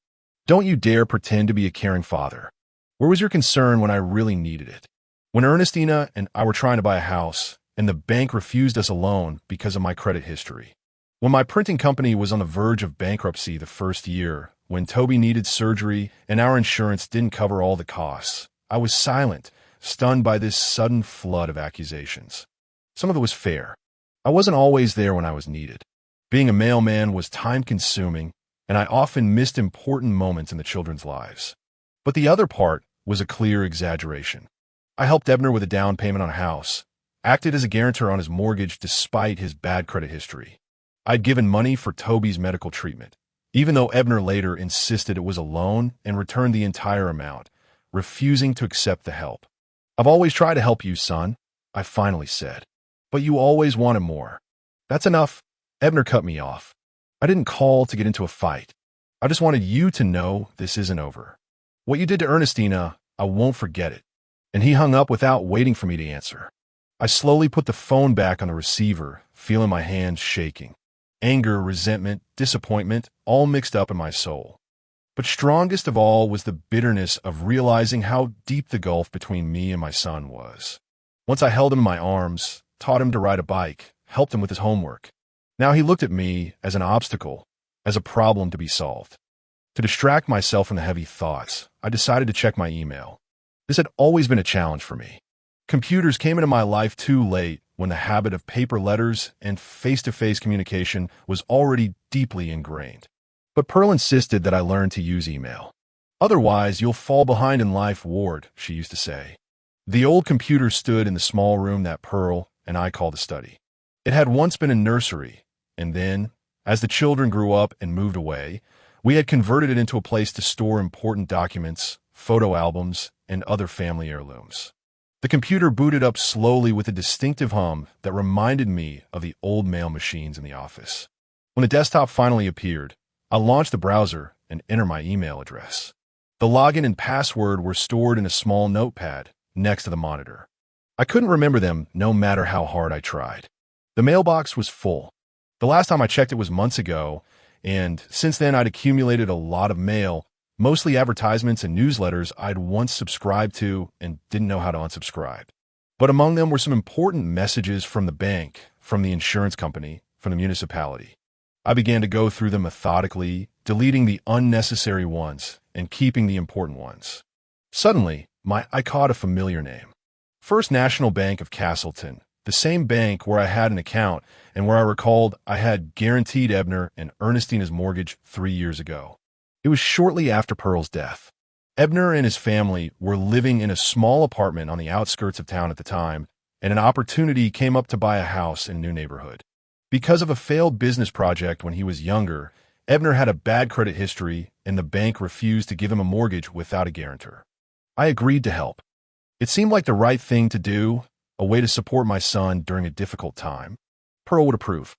"Don't you dare pretend to be a caring father. Where was your concern when I really needed it? When Ernestina and I were trying to buy a house, and the bank refused us a loan because of my credit history. When my printing company was on the verge of bankruptcy the first year, when Toby needed surgery and our insurance didn't cover all the costs, I was silent, stunned by this sudden flood of accusations. Some of it was fair. I wasn't always there when I was needed. Being a mailman was time-consuming, and I often missed important moments in the children's lives. But the other part was a clear exaggeration. I helped Ebner with a down payment on a house, acted as a guarantor on his mortgage despite his bad credit history. I'd given money for Toby's medical treatment, even though Ebner later insisted it was a loan and returned the entire amount, refusing to accept the help. "I've always tried to help you, son," I finally said. "But you always wanted more." "That's enough." Ebner cut me off. "I didn't call to get into a fight. I just wanted you to know this isn't over. What you did to Ernestina, I won't forget it." And he hung up without waiting for me to answer. I slowly put the phone back on the receiver, feeling my hands shaking. Anger, resentment, disappointment, all mixed up in my soul. But strongest of all was the bitterness of realizing how deep the gulf between me and my son was. Once I held him in my arms, taught him to ride a bike, helped him with his homework. Now he looked at me as an obstacle, as a problem to be solved. To distract myself from the heavy thoughts, I decided to check my email. This had always been a challenge for me. Computers came into my life too late when the habit of paper letters and face-to-face communication was already deeply ingrained. But Pearl insisted that I learn to use email. Otherwise, you'll fall behind in life, Ward, she used to say. The old computer stood in the small room that Pearl and I called a study. It had once been a nursery, and then, as the children grew up and moved away, we had converted it into a place to store important documents, photo albums, and other family heirlooms. The computer booted up slowly with a distinctive hum that reminded me of the old mail machines in the office. When the desktop finally appeared, I launched the browser and entered my email address. The login and password were stored in a small notepad next to the monitor. I couldn't remember them no matter how hard I tried. The mailbox was full. The last time I checked it was months ago, and since then I'd accumulated a lot of mail, mostly advertisements and newsletters I'd once subscribed to and didn't know how to unsubscribe. But among them were some important messages from the bank, from the insurance company, from the municipality. I began to go through them methodically, deleting the unnecessary ones and keeping the important ones. Suddenly, I caught a familiar name. First National Bank of Castleton, the same bank where I had an account and where I recalled I had guaranteed Ebner and Ernestina's mortgage 3 years ago. It was shortly after Pearl's death. Ebner and his family were living in a small apartment on the outskirts of town at the time, and an opportunity came up to buy a house in a new neighborhood. Because of a failed business project when he was younger, Ebner had a bad credit history, and the bank refused to give him a mortgage without a guarantor. I agreed to help. It seemed like the right thing to do, a way to support my son during a difficult time. Pearl would approve.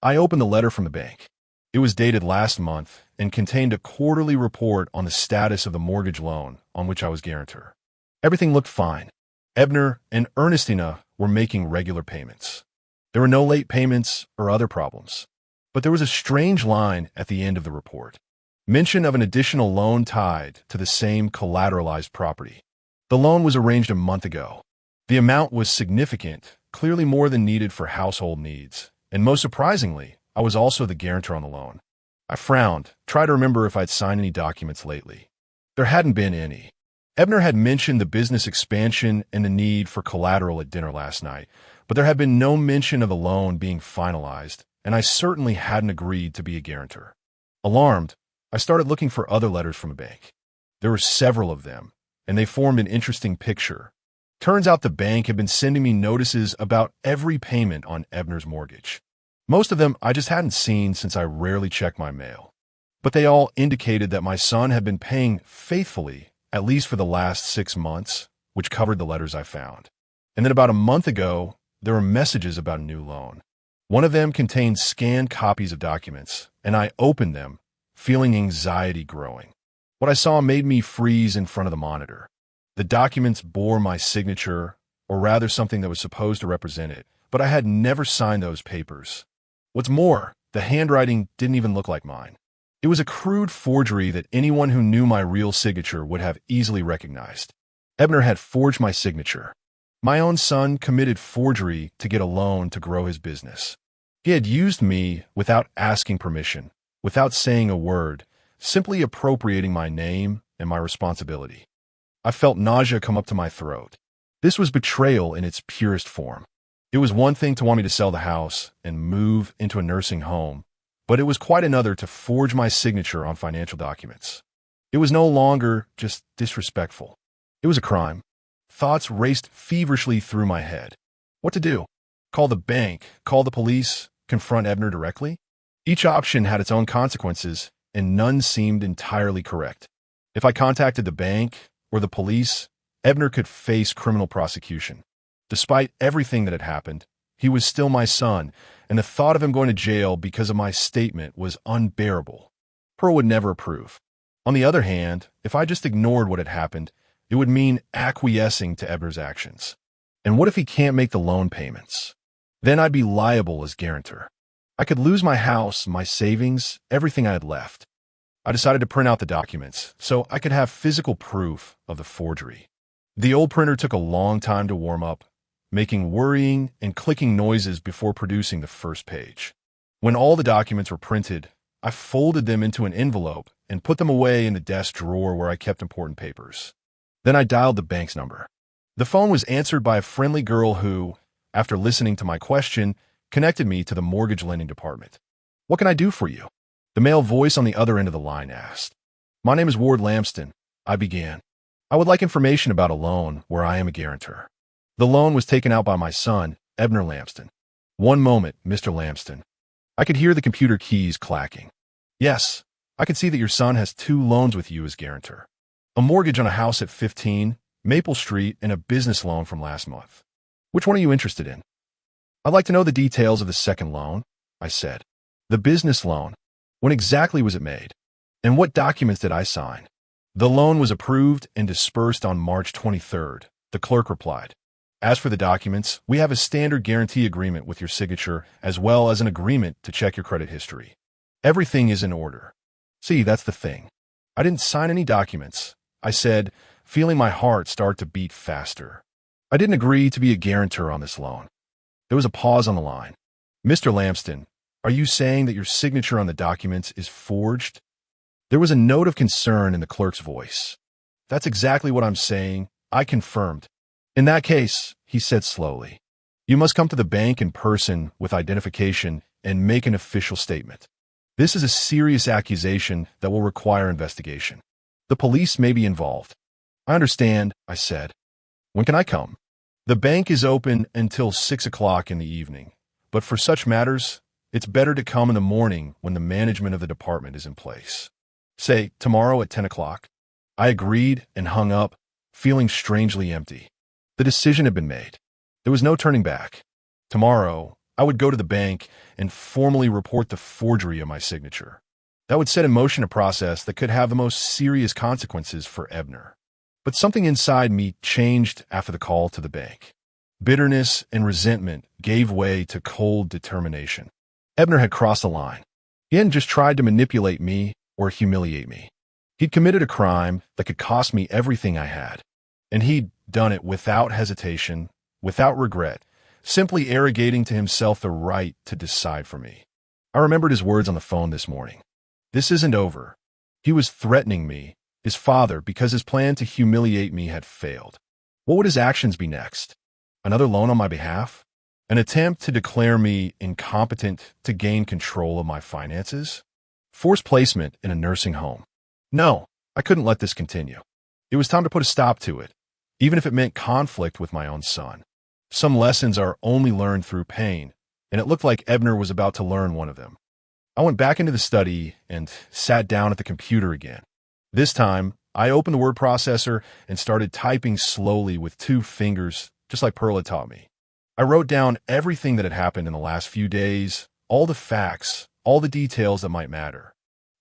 I opened the letter from the bank. It was dated last month and contained a quarterly report on the status of the mortgage loan on which I was guarantor. Everything looked fine. Ebner and Ernestina were making regular payments. There were no late payments or other problems. But there was a strange line at the end of the report. Mention of an additional loan tied to the same collateralized property. The loan was arranged a month ago. The amount was significant, clearly more than needed for household needs, and most surprisingly, I was also the guarantor on the loan. I frowned, tried to remember if I'd signed any documents lately. There hadn't been any. Ebner had mentioned the business expansion and the need for collateral at dinner last night, but there had been no mention of the loan being finalized, and I certainly hadn't agreed to be a guarantor. Alarmed, I started looking for other letters from the bank. There were several of them, and they formed an interesting picture. Turns out the bank had been sending me notices about every payment on Ebner's mortgage. Most of them I just hadn't seen since I rarely checked my mail. But they all indicated that my son had been paying faithfully, at least for the last 6 months, which covered the letters I found. And then about a month ago, there were messages about a new loan. One of them contained scanned copies of documents, and I opened them, feeling anxiety growing. What I saw made me freeze in front of the monitor. The documents bore my signature, or rather something that was supposed to represent it, but I had never signed those papers. What's more, the handwriting didn't even look like mine. It was a crude forgery that anyone who knew my real signature would have easily recognized. Ebner had forged my signature. My own son committed forgery to get a loan to grow his business. He had used me without asking permission, without saying a word, simply appropriating my name and my responsibility. I felt nausea come up to my throat. This was betrayal in its purest form. It was one thing to want me to sell the house and move into a nursing home, but it was quite another to forge my signature on financial documents. It was no longer just disrespectful. It was a crime. Thoughts raced feverishly through my head. What to do? Call the bank, call the police, confront Ebner directly? Each option had its own consequences, and none seemed entirely correct. If I contacted the bank or the police, Ebner could face criminal prosecution. Despite everything that had happened, he was still my son, and the thought of him going to jail because of my statement was unbearable. Pearl would never approve. On the other hand, if I just ignored what had happened, it would mean acquiescing to Ebner's actions. And what if he can't make the loan payments? Then I'd be liable as guarantor. I could lose my house, my savings, everything I had left. I decided to print out the documents so I could have physical proof of the forgery. The old printer took a long time to warm up, making worrying and clicking noises before producing the first page. When all the documents were printed, I folded them into an envelope and put them away in the desk drawer where I kept important papers. Then I dialed the bank's number. The phone was answered by a friendly girl who, after listening to my question, connected me to the mortgage lending department. "What can I do for you?" The male voice on the other end of the line asked. "My name is Ward Lamston," I began. "I would like information about a loan where I am a guarantor." "The loan was taken out by my son, Ebner Lamston." "One moment, Mr. Lamston." I could hear the computer keys clacking. "Yes, I can see that your son has 2 loans with you as guarantor. A mortgage on a house at 15 Maple Street and a business loan from last month. Which one are you interested in?" "I'd like to know the details of the second loan," I said. "The business loan. When exactly was it made? And what documents did I sign?" "The loan was approved and dispersed on March 23rd, the clerk replied. "As for the documents, we have a standard guarantee agreement with your signature as well as an agreement to check your credit history. Everything is in order." "See, that's the thing. I didn't sign any documents," I said, feeling my heart start to beat faster. "I didn't agree to be a guarantor on this loan." There was a pause on the line. "Mr. Lamston, are you saying that your signature on the documents is forged?" There was a note of concern in the clerk's voice. "That's exactly what I'm saying," I confirmed. "In that case," he said slowly, "you must come to the bank in person with identification and make an official statement. This is a serious accusation that will require investigation. The police may be involved." "I understand," I said. "When can I come?" "The bank is open until 6 o'clock in the evening, but for such matters, it's better to come in the morning when the management of the department is in place. Say, tomorrow at 10 o'clock. I agreed and hung up, feeling strangely empty. The decision had been made. There was no turning back. Tomorrow, I would go to the bank and formally report the forgery of my signature. That would set in motion a process that could have the most serious consequences for Ebner. But something inside me changed after the call to the bank. Bitterness and resentment gave way to cold determination. Ebner had crossed the line. He hadn't just tried to manipulate me or humiliate me. He'd committed a crime that could cost me everything I had. And he'd done it without hesitation, without regret, simply arrogating to himself the right to decide for me. I remembered his words on the phone this morning. This isn't over. He was threatening me, his father, because his plan to humiliate me had failed. What would his actions be next? Another loan on my behalf? An attempt to declare me incompetent to gain control of my finances? Forced placement in a nursing home? No, I couldn't let this continue. It was time to put a stop to it, even if it meant conflict with my own son. Some lessons are only learned through pain, and it looked like Ebner was about to learn one of them. I went back into the study and sat down at the computer again. This time, I opened the word processor and started typing slowly with 2 fingers, just like Pearl had taught me. I wrote down everything that had happened in the last few days, all the facts, all the details that might matter.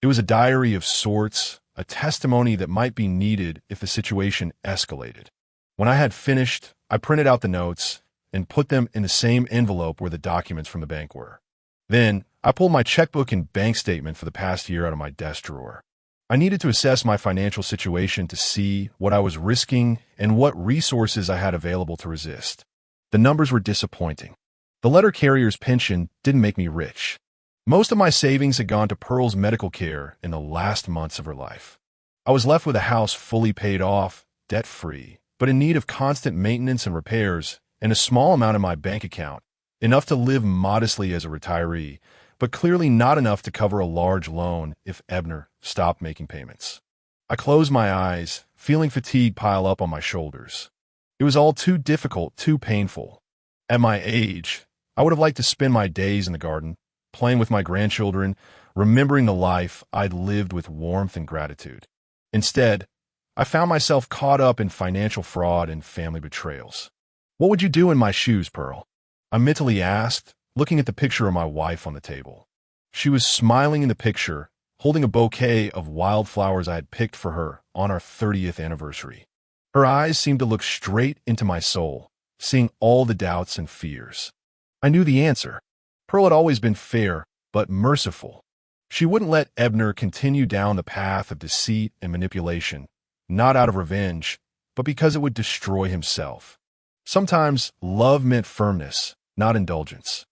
It was a diary of sorts, a testimony that might be needed if the situation escalated. When I had finished, I printed out the notes and put them in the same envelope where the documents from the bank were. Then, I pulled my checkbook and bank statement for the past year out of my desk drawer. I needed to assess my financial situation to see what I was risking and what resources I had available to resist. The numbers were disappointing. The letter carrier's pension didn't make me rich. Most of my savings had gone to Pearl's medical care in the last months of her life. I was left with a house fully paid off, debt-free, but in need of constant maintenance and repairs, and a small amount in my bank account, enough to live modestly as a retiree, but clearly not enough to cover a large loan if Ebner stopped making payments. I closed my eyes, feeling fatigue pile up on my shoulders. It was all too difficult, too painful. At my age, I would have liked to spend my days in the garden, playing with my grandchildren, remembering the life I'd lived with warmth and gratitude. Instead, I found myself caught up in financial fraud and family betrayals. "What would you do in my shoes, Pearl?" I mentally asked, looking at the picture of my wife on the table. She was smiling in the picture, holding a bouquet of wildflowers I had picked for her on our 30th anniversary. Her eyes seemed to look straight into my soul, seeing all the doubts and fears. I knew the answer. Pearl had always been fair, but merciful. She wouldn't let Ebner continue down the path of deceit and manipulation, not out of revenge, but because it would destroy himself. Sometimes love meant firmness, not indulgence.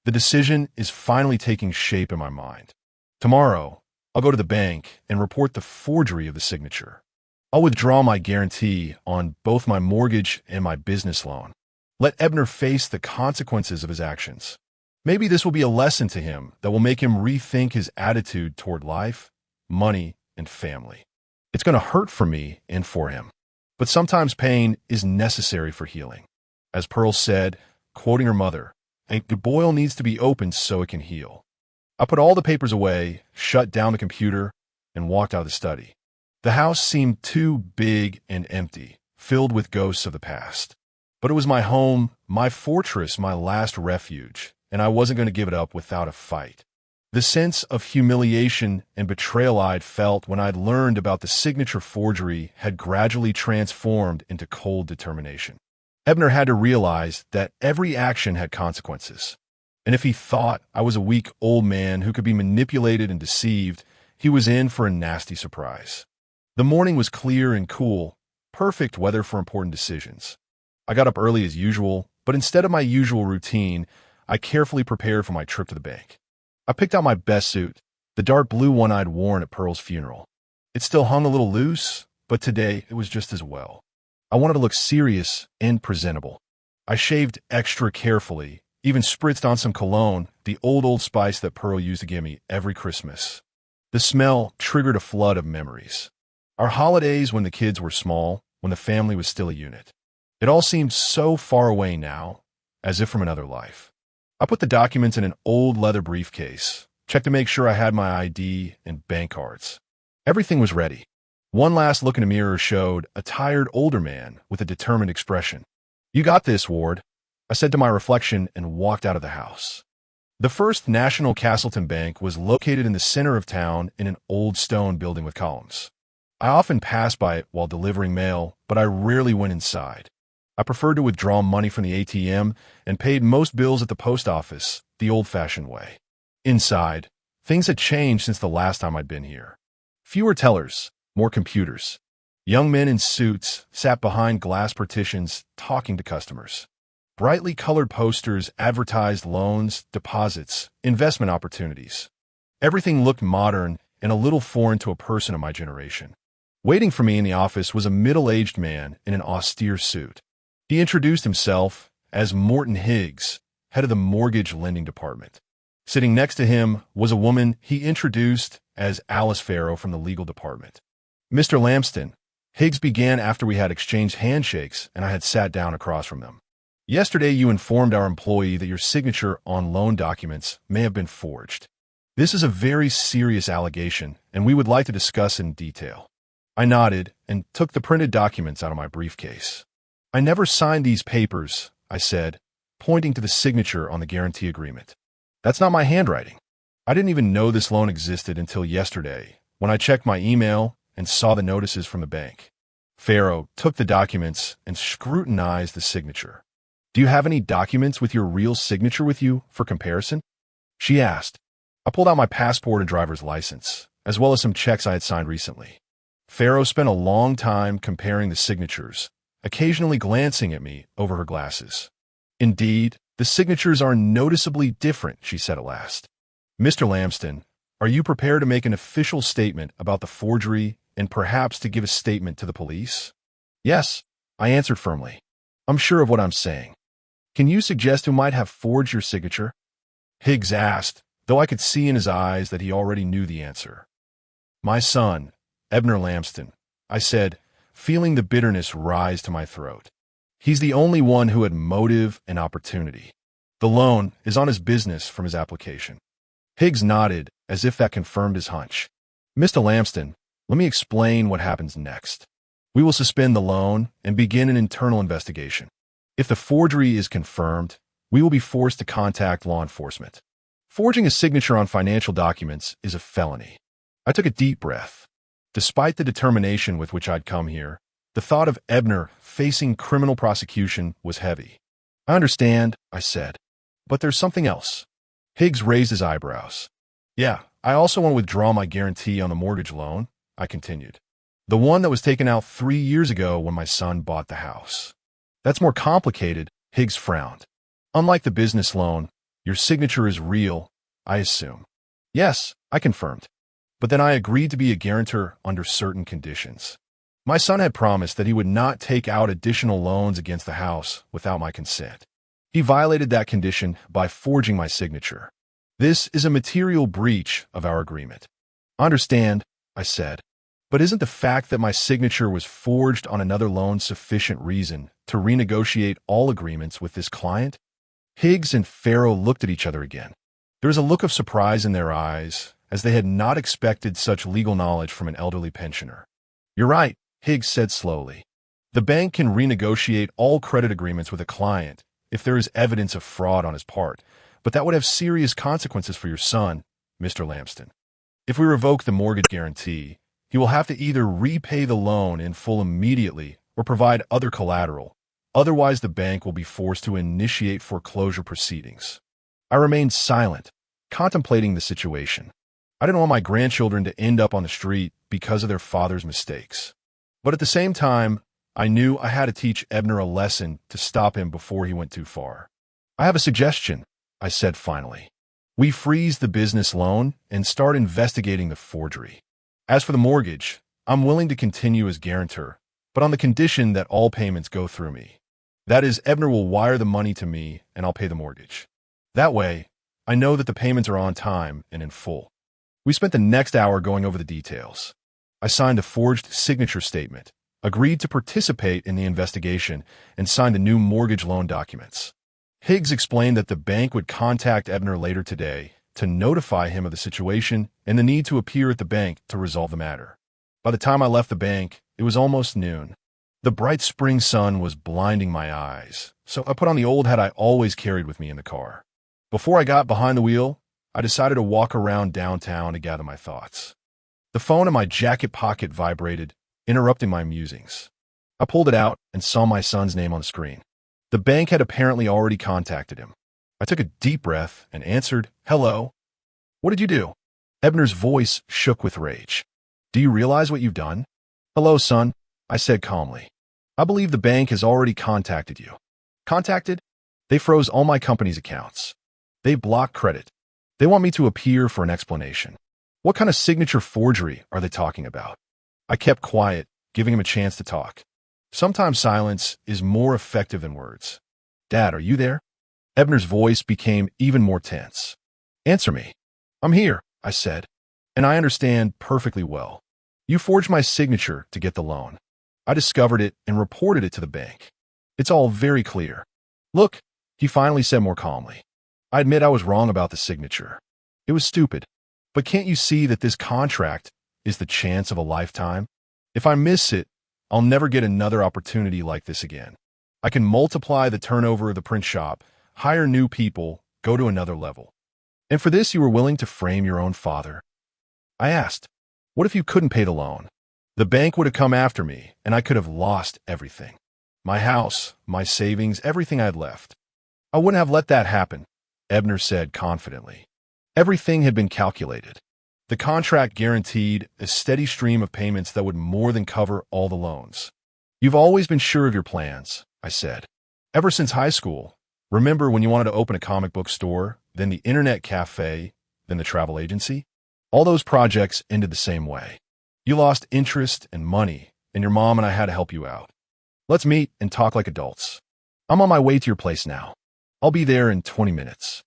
The decision is finally taking shape in my mind. Tomorrow, I'll go to the bank and report the forgery of the signature. I'll withdraw my guarantee on both my mortgage and my business loan. Let Ebner face the consequences of his actions. Maybe this will be a lesson to him that will make him rethink his attitude toward life, money, and family. It's going to hurt for me and for him. But sometimes pain is necessary for healing. As Pearl said, quoting her mother, "The boil needs to be opened so it can heal." I put all the papers away, shut down the computer, and walked out of the study. The house seemed too big and empty, filled with ghosts of the past. But it was my home, my fortress, my last refuge, and I wasn't going to give it up without a fight. The sense of humiliation and betrayal I'd felt when I'd learned about the signature forgery had gradually transformed into cold determination. Ebner had to realize that every action had consequences. And if he thought I was a weak old man who could be manipulated and deceived, he was in for a nasty surprise. The morning was clear and cool, perfect weather for important decisions. I got up early as usual, but instead of my usual routine, I carefully prepared for my trip to the bank. I picked out my best suit, the dark blue one I'd worn at Pearl's funeral. It still hung a little loose, but today it was just as well. I wanted to look serious and presentable. I shaved extra carefully, even spritzed on some cologne, the Old Spice that Pearl used to give me every Christmas. The smell triggered a flood of memories. Our holidays when the kids were small, when the family was still a unit. It all seemed so far away now, as if from another life. I put the documents in an old leather briefcase, checked to make sure I had my ID and bank cards. Everything was ready. One last look in the mirror showed a tired older man with a determined expression. "You got this, Ward," I said to my reflection and walked out of the house. The First National Castleton Bank was located in the center of town in an old stone building with columns. I often passed by it while delivering mail, but I rarely went inside. I preferred to withdraw money from the ATM and paid most bills at the post office, the old-fashioned way. Inside, things had changed since the last time I'd been here. Fewer tellers, more computers. Young men in suits sat behind glass partitions talking to customers. Brightly colored posters advertised loans, deposits, investment opportunities. Everything looked modern and a little foreign to a person of my generation. Waiting for me in the office was a middle-aged man in an austere suit. He introduced himself as Morton Higgs, head of the mortgage lending department. Sitting next to him was a woman he introduced as Alice Farrow from the legal department. "Mr. Lamston," Higgs began after we had exchanged handshakes and I had sat down across from them. "Yesterday you informed our employee that your signature on loan documents may have been forged. This is a very serious allegation, and we would like to discuss in detail." I nodded and took the printed documents out of my briefcase. "I never signed these papers," I said, pointing to the signature on the guarantee agreement. "That's not my handwriting. I didn't even know this loan existed until yesterday, when I checked my email and saw the notices from the bank." Farrow took the documents and scrutinized the signature. "Do you have any documents with your real signature with you for comparison?" she asked. I pulled out my passport and driver's license, as well as some checks I had signed recently. Farrow spent a long time comparing the signatures, occasionally glancing at me over her glasses. "Indeed, the signatures are noticeably different," she said at last. "Mr. Lamston, are you prepared to make an official statement about the forgery and perhaps to give a statement to the police?" "Yes," I answered firmly. "I'm sure of what I'm saying." "Can you suggest who might have forged your signature?" Higgs asked, though I could see in his eyes that he already knew the answer. "My son, Ebner Lamston," I said, feeling the bitterness rise to my throat. "He's the only one who had motive and opportunity. The loan is on his business from his application." Higgs nodded, as if that confirmed his hunch. "Mr. Lamston, let me explain what happens next. We will suspend the loan and begin an internal investigation. If the forgery is confirmed, we will be forced to contact law enforcement. Forging a signature on financial documents is a felony." I took a deep breath. Despite the determination with which I'd come here, the thought of Ebner facing criminal prosecution was heavy. "I understand," I said, "but there's something else." Higgs raised his eyebrows. Yeah, I also want to withdraw my guarantee on the mortgage loan, I continued. The one that was taken out 3 years ago when my son bought the house. That's more complicated, Higgs frowned. Unlike the business loan, your signature is real, I assume. Yes, I confirmed. But then I agreed to be a guarantor under certain conditions. My son had promised that he would not take out additional loans against the house without my consent. He violated that condition by forging my signature. This is a material breach of our agreement. I understand, I said. But isn't the fact that my signature was forged on another loan sufficient reason to renegotiate all agreements with this client? Higgs and Farrow looked at each other again. There was a look of surprise in their eyes, as they had not expected such legal knowledge from an elderly pensioner. You're right, Higgs said slowly. The bank can renegotiate all credit agreements with a client if there is evidence of fraud on his part, but that would have serious consequences for your son, Mr. Lamston. If we revoke the mortgage guarantee, he will have to either repay the loan in full immediately or provide other collateral. Otherwise, the bank will be forced to initiate foreclosure proceedings. I remained silent, contemplating the situation. I didn't want my grandchildren to end up on the street because of their father's mistakes. But at the same time, I knew I had to teach Ebner a lesson to stop him before he went too far. I have a suggestion, I said finally. We freeze the business loan and start investigating the forgery. As for the mortgage, I'm willing to continue as guarantor, but on the condition that all payments go through me. That is, Ebner will wire the money to me and I'll pay the mortgage. That way, I know that the payments are on time and in full. We spent the next hour going over the details. I signed a forged signature statement, agreed to participate in the investigation, and signed the new mortgage loan documents. Higgs explained that the bank would contact Ebner later today to notify him of the situation and the need to appear at the bank to resolve the matter. By the time I left the bank, it was almost noon. The bright spring sun was blinding my eyes, so I put on the old hat I always carried with me in the car. Before I got behind the wheel, I decided to walk around downtown to gather my thoughts. The phone in my jacket pocket vibrated, interrupting my musings. I pulled it out and saw my son's name on the screen. The bank had apparently already contacted him. I took a deep breath and answered, "Hello." "What did you do?" Ebner's voice shook with rage. "Do you realize what you've done?" "Hello, son," I said calmly. "I believe the bank has already contacted you." "Contacted?" "They froze all my company's accounts. They blocked credit. They want me to appear for an explanation." "What kind of signature forgery are they talking about?" I kept quiet, giving him a chance to talk. Sometimes silence is more effective than words. "Dad, are you there?" Ebner's voice became even more tense. "Answer me." "I'm here," I said, "and I understand perfectly well. You forged my signature to get the loan. I discovered it and reported it to the bank. It's all very clear." "Look," he finally said more calmly. "I admit I was wrong about the signature. It was stupid. But can't you see that this contract is the chance of a lifetime? If I miss it, I'll never get another opportunity like this again. I can multiply the turnover of the print shop, hire new people, go to another level. And for this you were willing to frame your own father?" I asked, "What if you couldn't pay the loan? The bank would have come after me, and I could have lost everything. My house, my savings, everything I had left." "I wouldn't have let that happen," Ebner said confidently. Everything had been calculated. The contract guaranteed a steady stream of payments that would more than cover all the loans. "You've always been sure of your plans," I said. "Ever since high school. Remember when you wanted to open a comic book store, then the internet cafe, then the travel agency? All those projects ended the same way. You lost interest and money, and your mom and I had to help you out. Let's meet and talk like adults. I'm on my way to your place now. I'll be there in 20 minutes.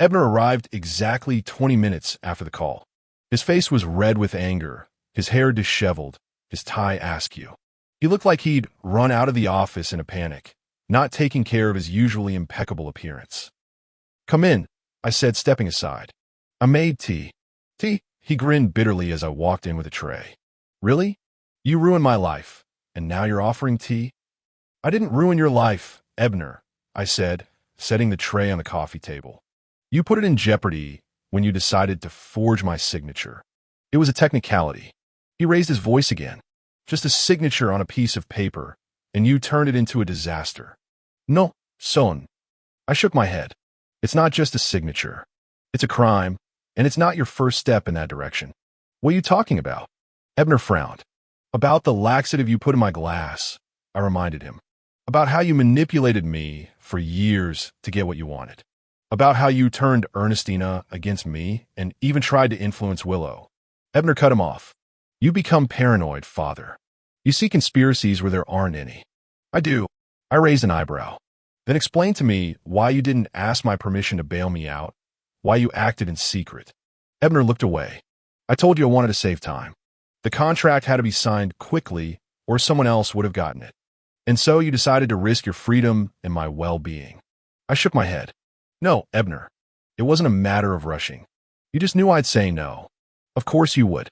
Ebner arrived exactly 20 minutes after the call. His face was red with anger, his hair disheveled, his tie askew. He looked like he'd run out of the office in a panic, not taking care of his usually impeccable appearance. "Come in," I said, stepping aside. "I made tea." "Tea?" He grinned bitterly as I walked in with a tray. "Really? You ruined my life, and now you're offering tea?" "I didn't ruin your life, Ebner," I said, setting the tray on the coffee table. "You put it in jeopardy when you decided to forge my signature. It was a technicality." He raised his voice again. "Just a signature on a piece of paper, and you turned it into a disaster." "No, son." I shook my head. "It's not just a signature. It's a crime, and it's not your first step in that direction. What are you talking about? Ebner frowned. About the laxative you put in my glass, I reminded him. About how you manipulated me for years to get what you wanted. About how you turned Ernestina against me and even tried to influence Willow. Ebner cut him off. You become paranoid, father. You see conspiracies where there aren't any. I do. I raised an eyebrow. Then explain to me why you didn't ask my permission to bail me out, why you acted in secret. Ebner looked away. I told you I wanted to save time. The contract had to be signed quickly or someone else would have gotten it. And so you decided to risk your freedom and my well-being. I shook my head. No, Ebner. It wasn't a matter of rushing. You just knew I'd say no. Of course you would.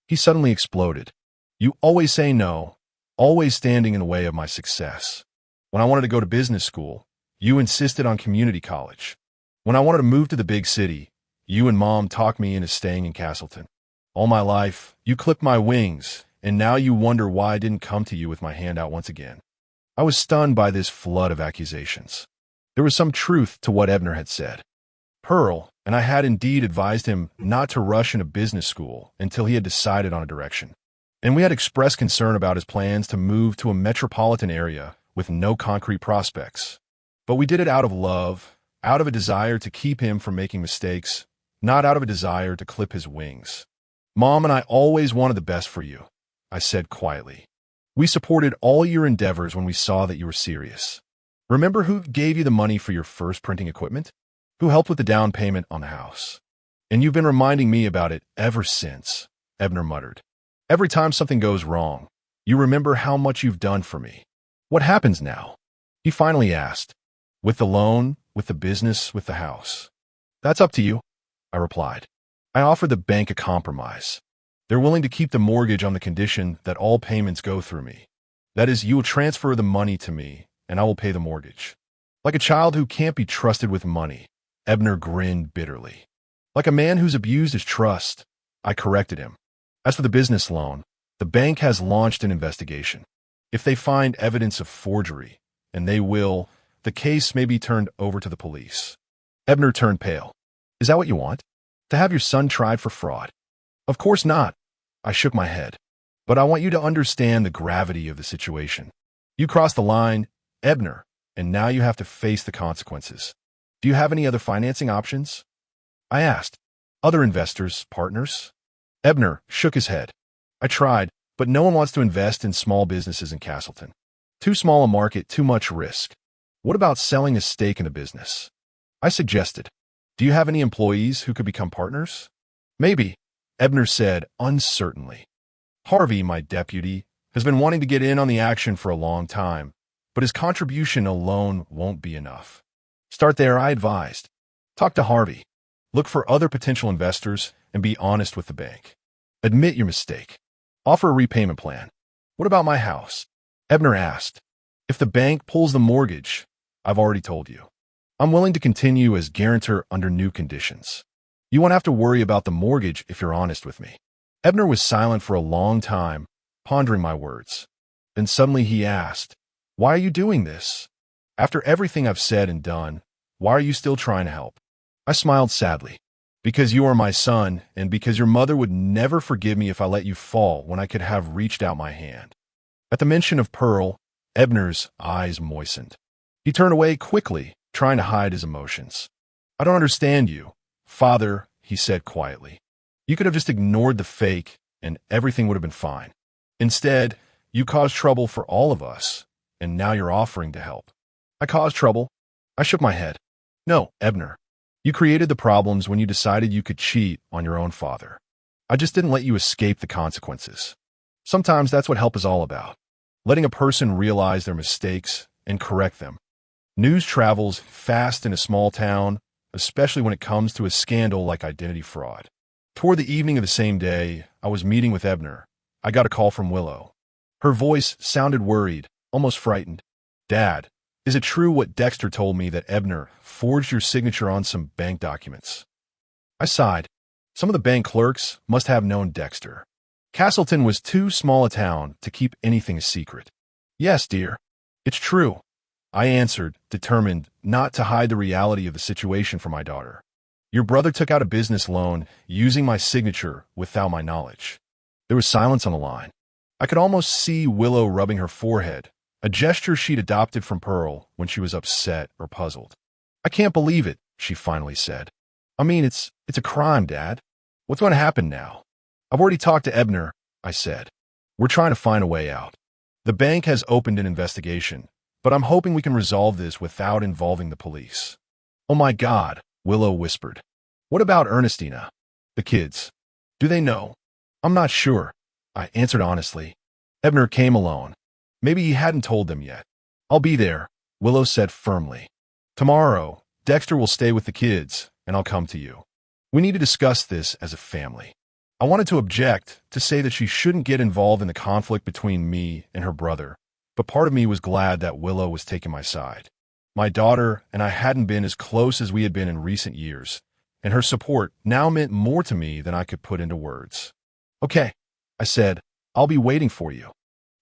He suddenly exploded. You always say no, always standing in the way of my success. When I wanted to go to business school, you insisted on community college. When I wanted to move to the big city, you and Mom talked me into staying in Castleton. All my life, you clipped my wings, and now you wonder why I didn't come to you with my hand out once again. I was stunned by this flood of accusations. There was some truth to what Ebner had said. Pearl and I had indeed advised him not to rush into business school until he had decided on a direction. And we had expressed concern about his plans to move to a metropolitan area with no concrete prospects. But we did it out of love, out of a desire to keep him from making mistakes, not out of a desire to clip his wings. Mom and I always wanted the best for you, I said quietly. We supported all your endeavors when we saw that you were serious. Remember who gave you the money for your first printing equipment? Who helped with the down payment on the house? And you've been reminding me about it ever since, Ebner muttered. Every time something goes wrong, you remember how much you've done for me. What happens now? He finally asked. With the loan, with the business, with the house. That's up to you, I replied. I offered the bank a compromise. They're willing to keep the mortgage on the condition that all payments go through me. That is, you will transfer the money to me, and I will pay the mortgage. Like a child who can't be trusted with money, Ebner grinned bitterly. Like a man who's abused his trust, I corrected him. As for the business loan, the bank has launched an investigation. If they find evidence of forgery, and they will, the case may be turned over to the police. Ebner turned pale. Is that what you want? To have your son tried for fraud? Of course not. I shook my head. But I want you to understand the gravity of the situation. You crossed the line, Ebner, and now you have to face the consequences. Do you have any other financing options? I asked. Other investors, partners? Ebner shook his head. I tried, but no one wants to invest in small businesses in Castleton. Too small a market, too much risk. What about selling a stake in a business? I suggested. Do you have any employees who could become partners? Maybe, Ebner said uncertainly. Harvey, my deputy, has been wanting to get in on the action for a long time, but his contribution alone won't be enough. Start there, I advised. Talk to Harvey. Look for other potential investors and be honest with the bank. Admit your mistake. Offer a repayment plan. What about my house? Ebner asked. If the bank pulls the mortgage, I've already told you. I'm willing to continue as guarantor under new conditions. You won't have to worry about the mortgage if you're honest with me. Ebner was silent for a long time, pondering my words. Then suddenly he asked, Why are you doing this? After everything I've said and done, why are you still trying to help? I smiled sadly. Because you are my son, and because your mother would never forgive me if I let you fall when I could have reached out my hand. At the mention of Pearl, Ebner's eyes moistened. He turned away quickly, trying to hide his emotions. I don't understand you, Father, he said quietly. You could have just ignored the fake, and everything would have been fine. Instead, you caused trouble for all of us, and now you're offering to help. I caused trouble? I shook my head. No, Ebner. You created the problems when you decided you could cheat on your own father. I just didn't let you escape the consequences. Sometimes that's what help is all about. Letting a person realize their mistakes and correct them. News travels fast in a small town, especially when it comes to a scandal like identity fraud. Toward the evening of the same day, I was meeting with Ebner. I got a call from Willow. Her voice sounded worried, almost frightened. Dad, is it true what Dexter told me that Ebner forged your signature on some bank documents? I sighed. Some of the bank clerks must have known Dexter. Castleton was too small a town to keep anything a secret. Yes, dear. It's true. I answered, determined not to hide the reality of the situation from my daughter. Your brother took out a business loan using my signature without my knowledge. There was silence on the line. I could almost see Willow rubbing her forehead, a gesture she'd adopted from Pearl when she was upset or puzzled. I can't believe it, she finally said. I mean, it's a crime, Dad. What's going to happen now? I've already talked to Ebner, I said. We're trying to find a way out. The bank has opened an investigation, but I'm hoping we can resolve this without involving the police. Oh my God, Willow whispered. What about Ernestina? The kids. Do they know? I'm not sure, I answered honestly. Ebner came alone. Maybe he hadn't told them yet. I'll be there, Willow said firmly. Tomorrow, Dexter will stay with the kids, and I'll come to you. We need to discuss this as a family. I wanted to object, to say that she shouldn't get involved in the conflict between me and her brother, but part of me was glad that Willow was taking my side. My daughter and I hadn't been as close as we had been in recent years, and her support now meant more to me than I could put into words. Okay, I said, I'll be waiting for you.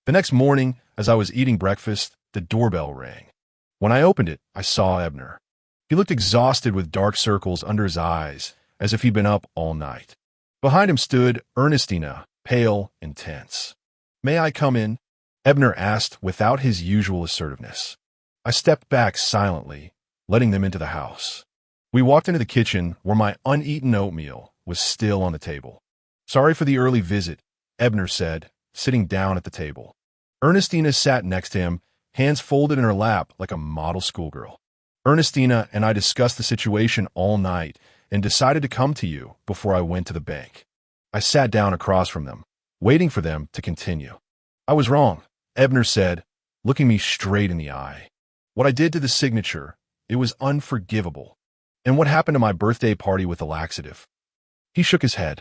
The next morning, as I was eating breakfast, the doorbell rang. When I opened it, I saw Ebner. He looked exhausted with dark circles under his eyes, as if he'd been up all night. Behind him stood Ernestina, pale and tense. May I come in? Ebner asked without his usual assertiveness. I stepped back silently, letting them into the house. We walked into the kitchen where my uneaten oatmeal was still on the table. Sorry for the early visit, Ebner said, sitting down at the table. Ernestina sat next to him, hands folded in her lap like a model schoolgirl. Ernestina and I discussed the situation all night and decided to come to you before I went to the bank. I sat down across from them, waiting for them to continue. I was wrong, Ebner said, looking me straight in the eye. What I did to the signature, it was unforgivable. And what happened to my birthday party with the laxative? He shook his head.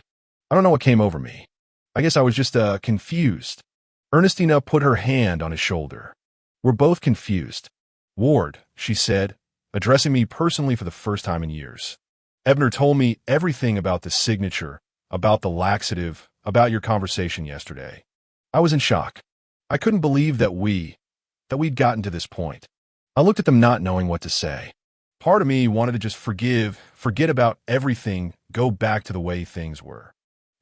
I don't know what came over me. I guess I was just confused. Ernestina put her hand on his shoulder. We're both confused. Ward, she said, addressing me personally for the first time in years. Ebner told me everything about the signature, about the laxative, about your conversation yesterday. I was in shock. I couldn't believe that we'd gotten to this point. I looked at them not knowing what to say. Part of me wanted to just forget about everything, go back to the way things were.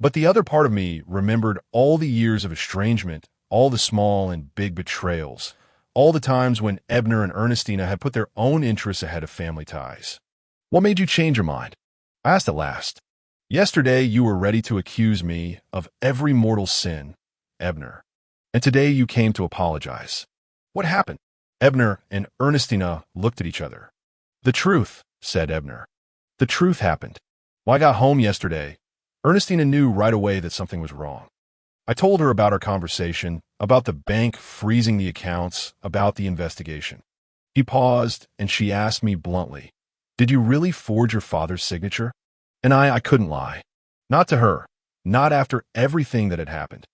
But the other part of me remembered all the years of estrangement, all the small and big betrayals, all the times when Ebner and Ernestina had put their own interests ahead of family ties. What made you change your mind? I asked at last. Yesterday you were ready to accuse me of every mortal sin, Ebner. And today you came to apologize. What happened? Ebner and Ernestina looked at each other. The truth, said Ebner. The truth happened. When I got home yesterday, Ernestina knew right away that something was wrong. I told her about our conversation, about the bank freezing the accounts, about the investigation. He paused, and she asked me bluntly, did you really forge your father's signature? And I couldn't lie. Not to her. Not after everything that had happened.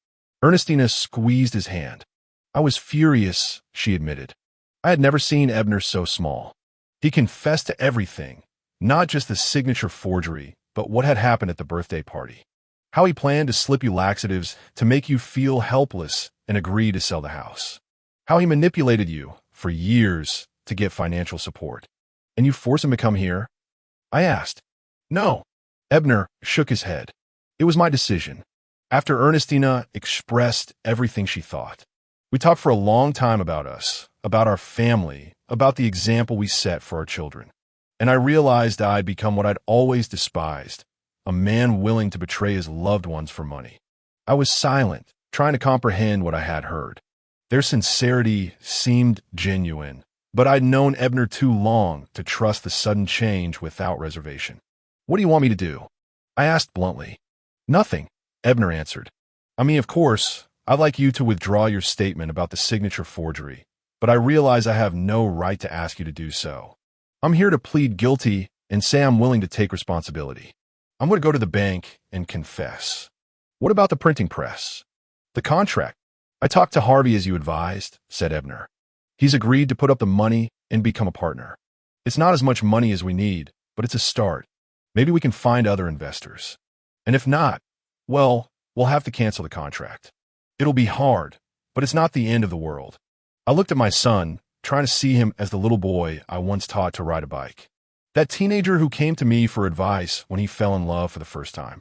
Ernestina squeezed his hand. I was furious, she admitted. I had never seen Ebner so small. He confessed to everything, not just the signature forgery, but what had happened at the birthday party. How he planned to slip you laxatives to make you feel helpless and agree to sell the house. How he manipulated you for years to get financial support. And you forced him to come here? I asked. No. Ebner shook his head. It was my decision. After Ernestina expressed everything she thought. We talked for a long time about us, about our family, about the example we set for our children. And I realized I'd become what I'd always despised, a man willing to betray his loved ones for money. I was silent, trying to comprehend what I had heard. Their sincerity seemed genuine, but I'd known Ebner too long to trust the sudden change without reservation. What do you want me to do? I asked bluntly. Nothing, Ebner answered. I mean, of course, I'd like you to withdraw your statement about the signature forgery, but I realize I have no right to ask you to do so. I'm here to plead guilty and say I'm willing to take responsibility. I'm going to go to the bank and confess. What about the printing press? The contract? I talked to Harvey as you advised, said Ebner. He's agreed to put up the money and become a partner. It's not as much money as we need, but it's a start. Maybe we can find other investors. And if not, well, we'll have to cancel the contract. It'll be hard, but it's not the end of the world. I looked at my son, trying to see him as the little boy I once taught to ride a bike. That teenager who came to me for advice when he fell in love for the first time.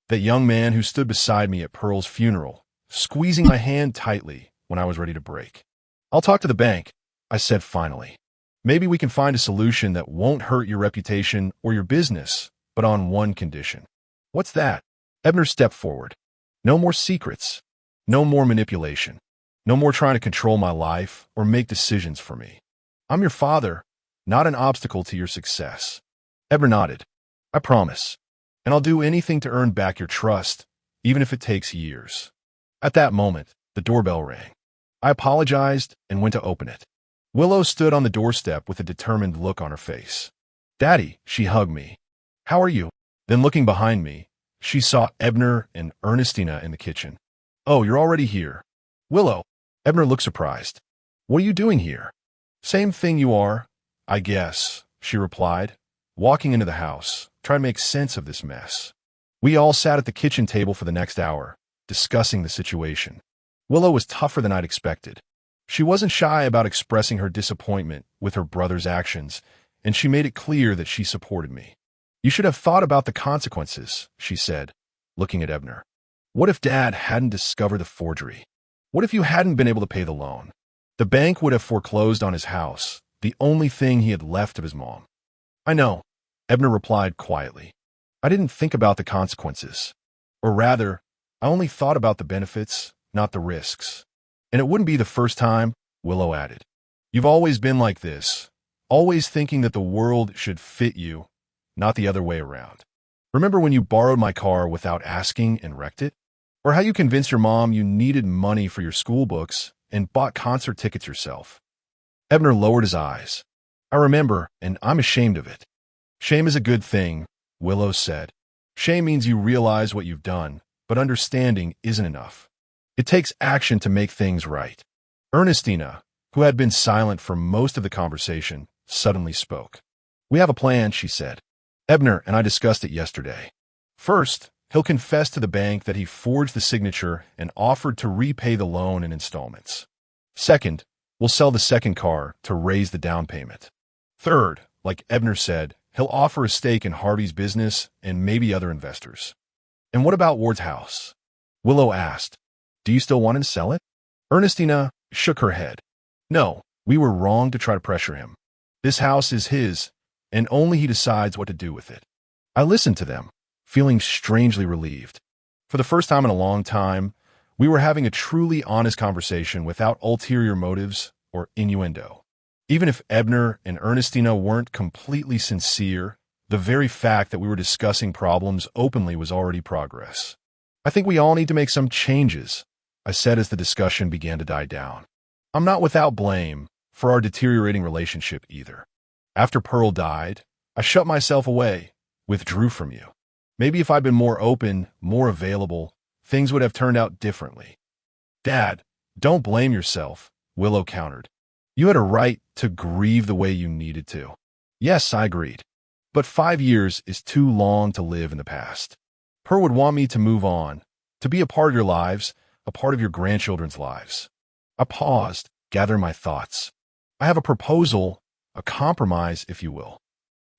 That young man who stood beside me at Pearl's funeral, squeezing my hand tightly when I was ready to break. I'll talk to the bank, I said finally. Maybe we can find a solution that won't hurt your reputation or your business, but on one condition. What's that? Ebner stepped forward. No more secrets. No more manipulation. No more trying to control my life or make decisions for me. I'm your father, not an obstacle to your success. Ebner nodded. I promise. And I'll do anything to earn back your trust, even if it takes years. At that moment, the doorbell rang. I apologized and went to open it. Willow stood on the doorstep with a determined look on her face. Daddy, she hugged me. How are you? Then looking behind me, she saw Ebner and Ernestina in the kitchen. Oh, you're already here. Willow. Ebner looked surprised. What are you doing here? Same thing you are, I guess, she replied, walking into the house, trying to make sense of this mess. We all sat at the kitchen table for the next hour, discussing the situation. Willow was tougher than I'd expected. She wasn't shy about expressing her disappointment with her brother's actions, and she made it clear that she supported me. You should have thought about the consequences, she said, looking at Ebner. What if Dad hadn't discovered the forgery? What if you hadn't been able to pay the loan? The bank would have foreclosed on his house, the only thing he had left of his mom. I know, Ebner replied quietly. I didn't think about the consequences. Or rather, I only thought about the benefits, not the risks. And it wouldn't be the first time, Willow added. You've always been like this, always thinking that the world should fit you, not the other way around. Remember when you borrowed my car without asking and wrecked it? Or how you convinced your mom you needed money for your school books and bought concert tickets yourself? Ebner lowered his eyes. I remember, and I'm ashamed of it. Shame is a good thing, Willow said. Shame means you realize what you've done, but understanding isn't enough. It takes action to make things right. Ernestina, who had been silent for most of the conversation, suddenly spoke. We have a plan, she said. Ebner and I discussed it yesterday. First, he'll confess to the bank that he forged the signature and offered to repay the loan in installments. Second, we'll sell the second car to raise the down payment. Third, like Ebner said, he'll offer a stake in Harvey's business and maybe other investors. And what about Ward's house? Willow asked. Do you still want to sell it? Ernestina shook her head. No, we were wrong to try to pressure him. This house is his, and only he decides what to do with it. I listened to them, feeling strangely relieved. For the first time in a long time, we were having a truly honest conversation without ulterior motives or innuendo. Even if Ebner and Ernestina weren't completely sincere, the very fact that we were discussing problems openly was already progress. I think we all need to make some changes, I said as the discussion began to die down. I'm not without blame for our deteriorating relationship either. After Pearl died, I shut myself away, withdrew from you. Maybe if I'd been more open, more available, things would have turned out differently. Dad, don't blame yourself, Willow countered. You had a right to grieve the way you needed to. Yes, I agreed. But 5 years is too long to live in the past. Pearl would want me to move on, to be a part of your lives, a part of your grandchildren's lives. I paused, gathering my thoughts. I have a proposal, a compromise, if you will.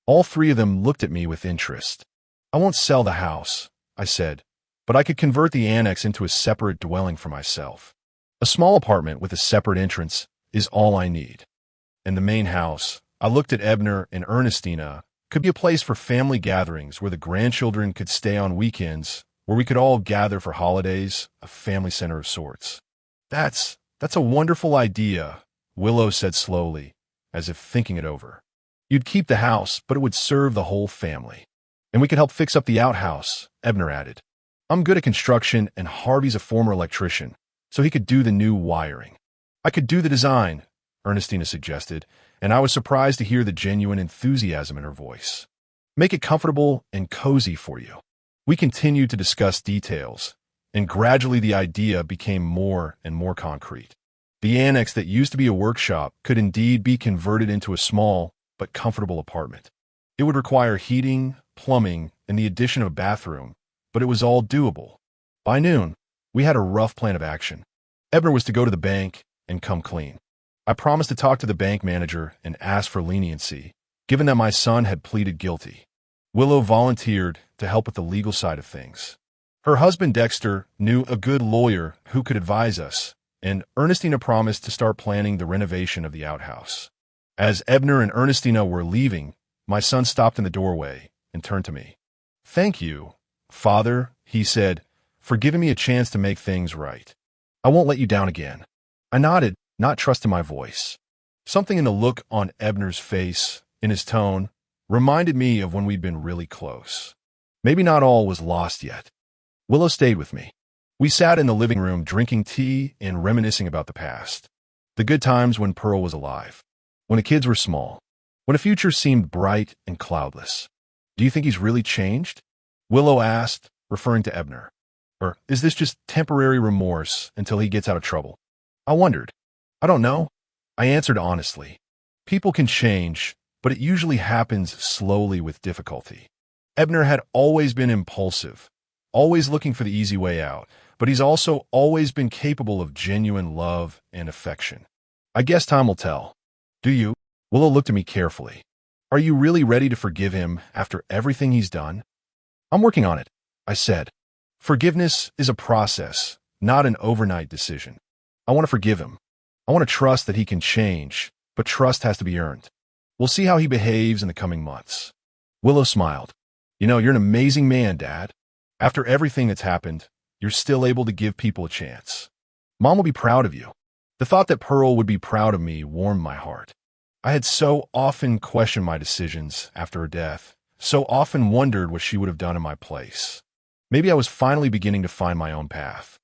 All three of them looked at me with interest. I won't sell the house, I said, but I could convert the annex into a separate dwelling for myself. A small apartment with a separate entrance is all I need. And the main house, I looked at Ebner and Ernestina, could be a place for family gatherings where the grandchildren could stay on weekends, where we could all gather for holidays, a family center of sorts. That's a wonderful idea, Willow said slowly, as if thinking it over. You'd keep the house, but it would serve the whole family. And we could help fix up the outhouse, Ebner added. I'm good at construction, and Harvey's a former electrician, so he could do the new wiring. I could do the design, Ernestina suggested, and I was surprised to hear the genuine enthusiasm in her voice. Make it comfortable and cozy for you. We continued to discuss details, and gradually the idea became more and more concrete. The annex that used to be a workshop could indeed be converted into a small but comfortable apartment. It would require heating, plumbing, and the addition of a bathroom, but it was all doable. By noon, we had a rough plan of action. Ebner was to go to the bank and come clean. I promised to talk to the bank manager and ask for leniency, given that my son had pleaded guilty. Willow volunteered to help with the legal side of things. Her husband Dexter knew a good lawyer who could advise us, and Ernestina promised to start planning the renovation of the outhouse. As Ebner and Ernestina were leaving, my son stopped in the doorway and turned to me. "Thank you, Father," he said, "for giving me a chance to make things right. I won't let you down again." I nodded, not trusting my voice. Something in the look on Ebner's face, in his tone, reminded me of when we'd been really close. Maybe not all was lost yet. Willow stayed with me. We sat in the living room drinking tea and reminiscing about the past. The good times when Pearl was alive. When the kids were small. When the future seemed bright and cloudless. "Do you think he's really changed?" Willow asked, referring to Ebner. "Or is this just temporary remorse until he gets out of trouble?" I wondered. "I don't know," I answered honestly. "People can change, but it usually happens slowly with difficulty. Ebner had always been impulsive, always looking for the easy way out, but he's also always been capable of genuine love and affection. I guess time will tell." "Do you?" Willow looked at me carefully. "Are you really ready to forgive him after everything he's done?" "I'm working on it," I said. "Forgiveness is a process, not an overnight decision. I want to forgive him. I want to trust that he can change, but trust has to be earned. We'll see how he behaves in the coming months." Willow smiled. "You know, you're an amazing man, Dad. After everything that's happened, you're still able to give people a chance. Mom will be proud of you." The thought that Pearl would be proud of me warmed my heart. I had so often questioned my decisions after her death, so often wondered what she would have done in my place. Maybe I was finally beginning to find my own path.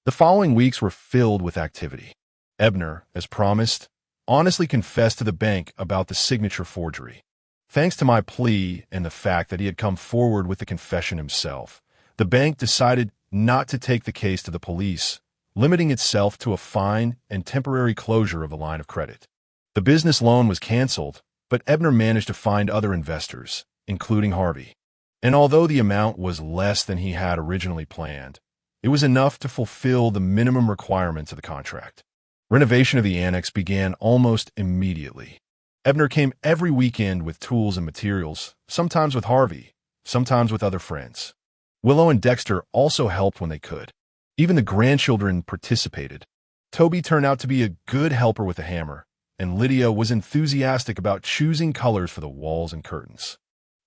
The following weeks were filled with activity. Ebner, as promised, honestly confessed to the bank about the signature forgery. Thanks to my plea and the fact that he had come forward with the confession himself, the bank decided not to take the case to the police, limiting itself to a fine and temporary closure of the line of credit. The business loan was canceled, but Ebner managed to find other investors, including Harvey. And although the amount was less than he had originally planned, it was enough to fulfill the minimum requirements of the contract. Renovation of the annex began almost immediately. Ebner came every weekend with tools and materials, sometimes with Harvey, sometimes with other friends. Willow and Dexter also helped when they could. Even the grandchildren participated. Toby turned out to be a good helper with a hammer, and Lydia was enthusiastic about choosing colors for the walls and curtains.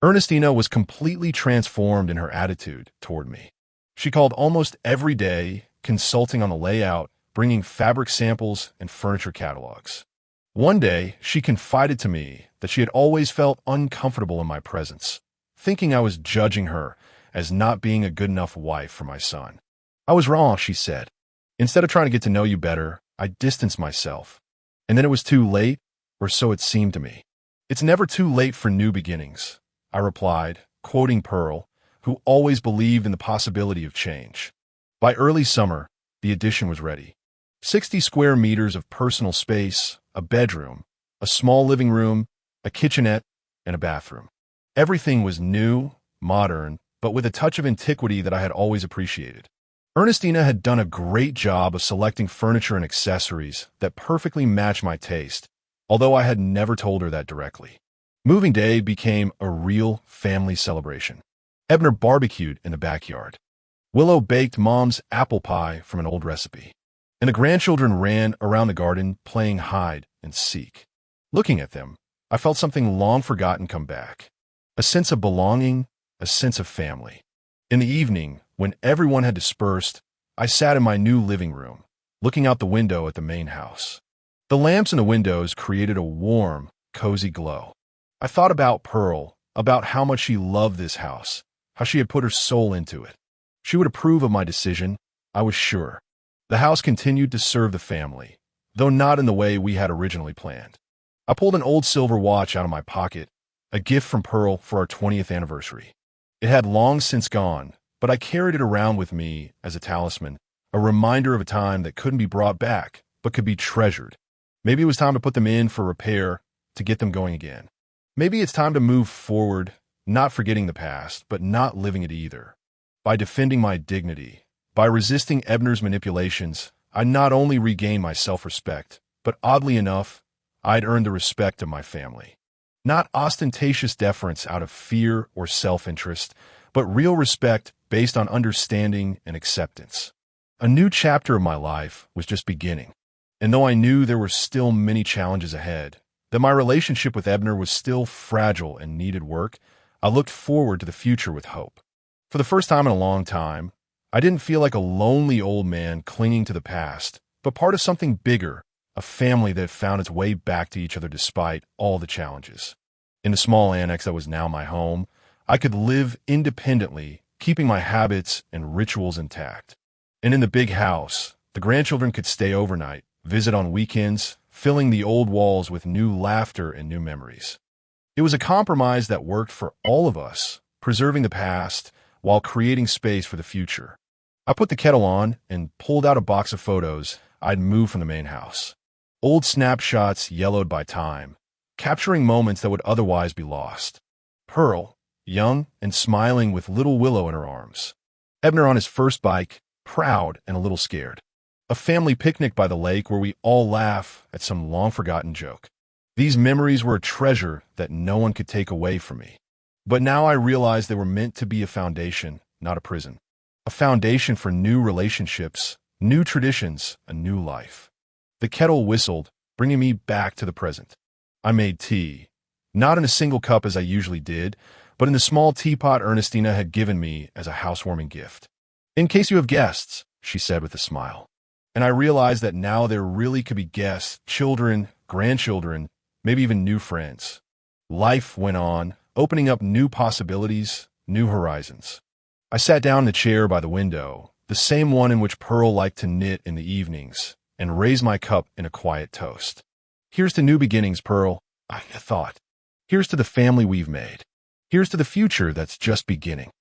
Ernestina was completely transformed in her attitude toward me. She called almost every day, consulting on the layout, bringing fabric samples and furniture catalogs. One day, she confided to me that she had always felt uncomfortable in my presence, thinking I was judging her as not being a good enough wife for my son. "I was wrong," she said. "Instead of trying to get to know you better, I distanced myself. And then it was too late, or so it seemed to me." "It's never too late for new beginnings," I replied, quoting Pearl, who always believed in the possibility of change. By early summer, the addition was ready. 60 square meters of personal space, a bedroom, a small living room, a kitchenette, and a bathroom. Everything was new, modern, but with a touch of antiquity that I had always appreciated. Ernestina had done a great job of selecting furniture and accessories that perfectly matched my taste, although I had never told her that directly. Moving day became a real family celebration. Ebner barbecued in the backyard. Willow baked Mom's apple pie from an old recipe. And the grandchildren ran around the garden playing hide and seek. Looking at them, I felt something long forgotten come back. A sense of belonging, a sense of family. In the evening, when everyone had dispersed, I sat in my new living room, looking out the window at the main house. The lamps in the windows created a warm, cozy glow. I thought about Pearl, about how much she loved this house, how she had put her soul into it. She would approve of my decision, I was sure. The house continued to serve the family, though not in the way we had originally planned. I pulled an old silver watch out of my pocket, a gift from Pearl for our 20th anniversary. It had long since gone, but I carried it around with me as a talisman, a reminder of a time that couldn't be brought back, but could be treasured. Maybe it was time to put them in for repair, to get them going again. Maybe it's time to move forward, not forgetting the past, but not living it either. By defending my dignity, by resisting Ebner's manipulations, I not only regained my self-respect, but oddly enough, I'd earned the respect of my family. Not ostentatious deference out of fear or self-interest, but real respect based on understanding and acceptance. A new chapter of my life was just beginning, and though I knew there were still many challenges ahead, that my relationship with Ebner was still fragile and needed work, I looked forward to the future with hope. For the first time in a long time, I didn't feel like a lonely old man clinging to the past, but part of something bigger, a family that had found its way back to each other despite all the challenges. In the small annex that was now my home, I could live independently, keeping my habits and rituals intact. And in the big house, the grandchildren could stay overnight, visit on weekends, filling the old walls with new laughter and new memories. It was a compromise that worked for all of us, preserving the past while creating space for the future. I put the kettle on and pulled out a box of photos I'd moved from the main house. Old snapshots yellowed by time, capturing moments that would otherwise be lost. Pearl, young and smiling with little Willow in her arms. Ebner on his first bike, proud and a little scared. A family picnic by the lake where we all laugh at some long-forgotten joke. These memories were a treasure that no one could take away from me. But now I realized they were meant to be a foundation, not a prison. A foundation for new relationships, new traditions, a new life. The kettle whistled, bringing me back to the present. I made tea, not in a single cup as I usually did, but in the small teapot Ernestina had given me as a housewarming gift. In case you have guests, she said with a smile. And I realized that now there really could be guests, children, grandchildren, maybe even new friends. Life went on, opening up new possibilities, new horizons. I sat down in the chair by the window, the same one in which Pearl liked to knit in the evenings, and raised my cup in a quiet toast. Here's to new beginnings, Pearl, I thought. Here's to the family we've made. Here's to the future that's just beginning.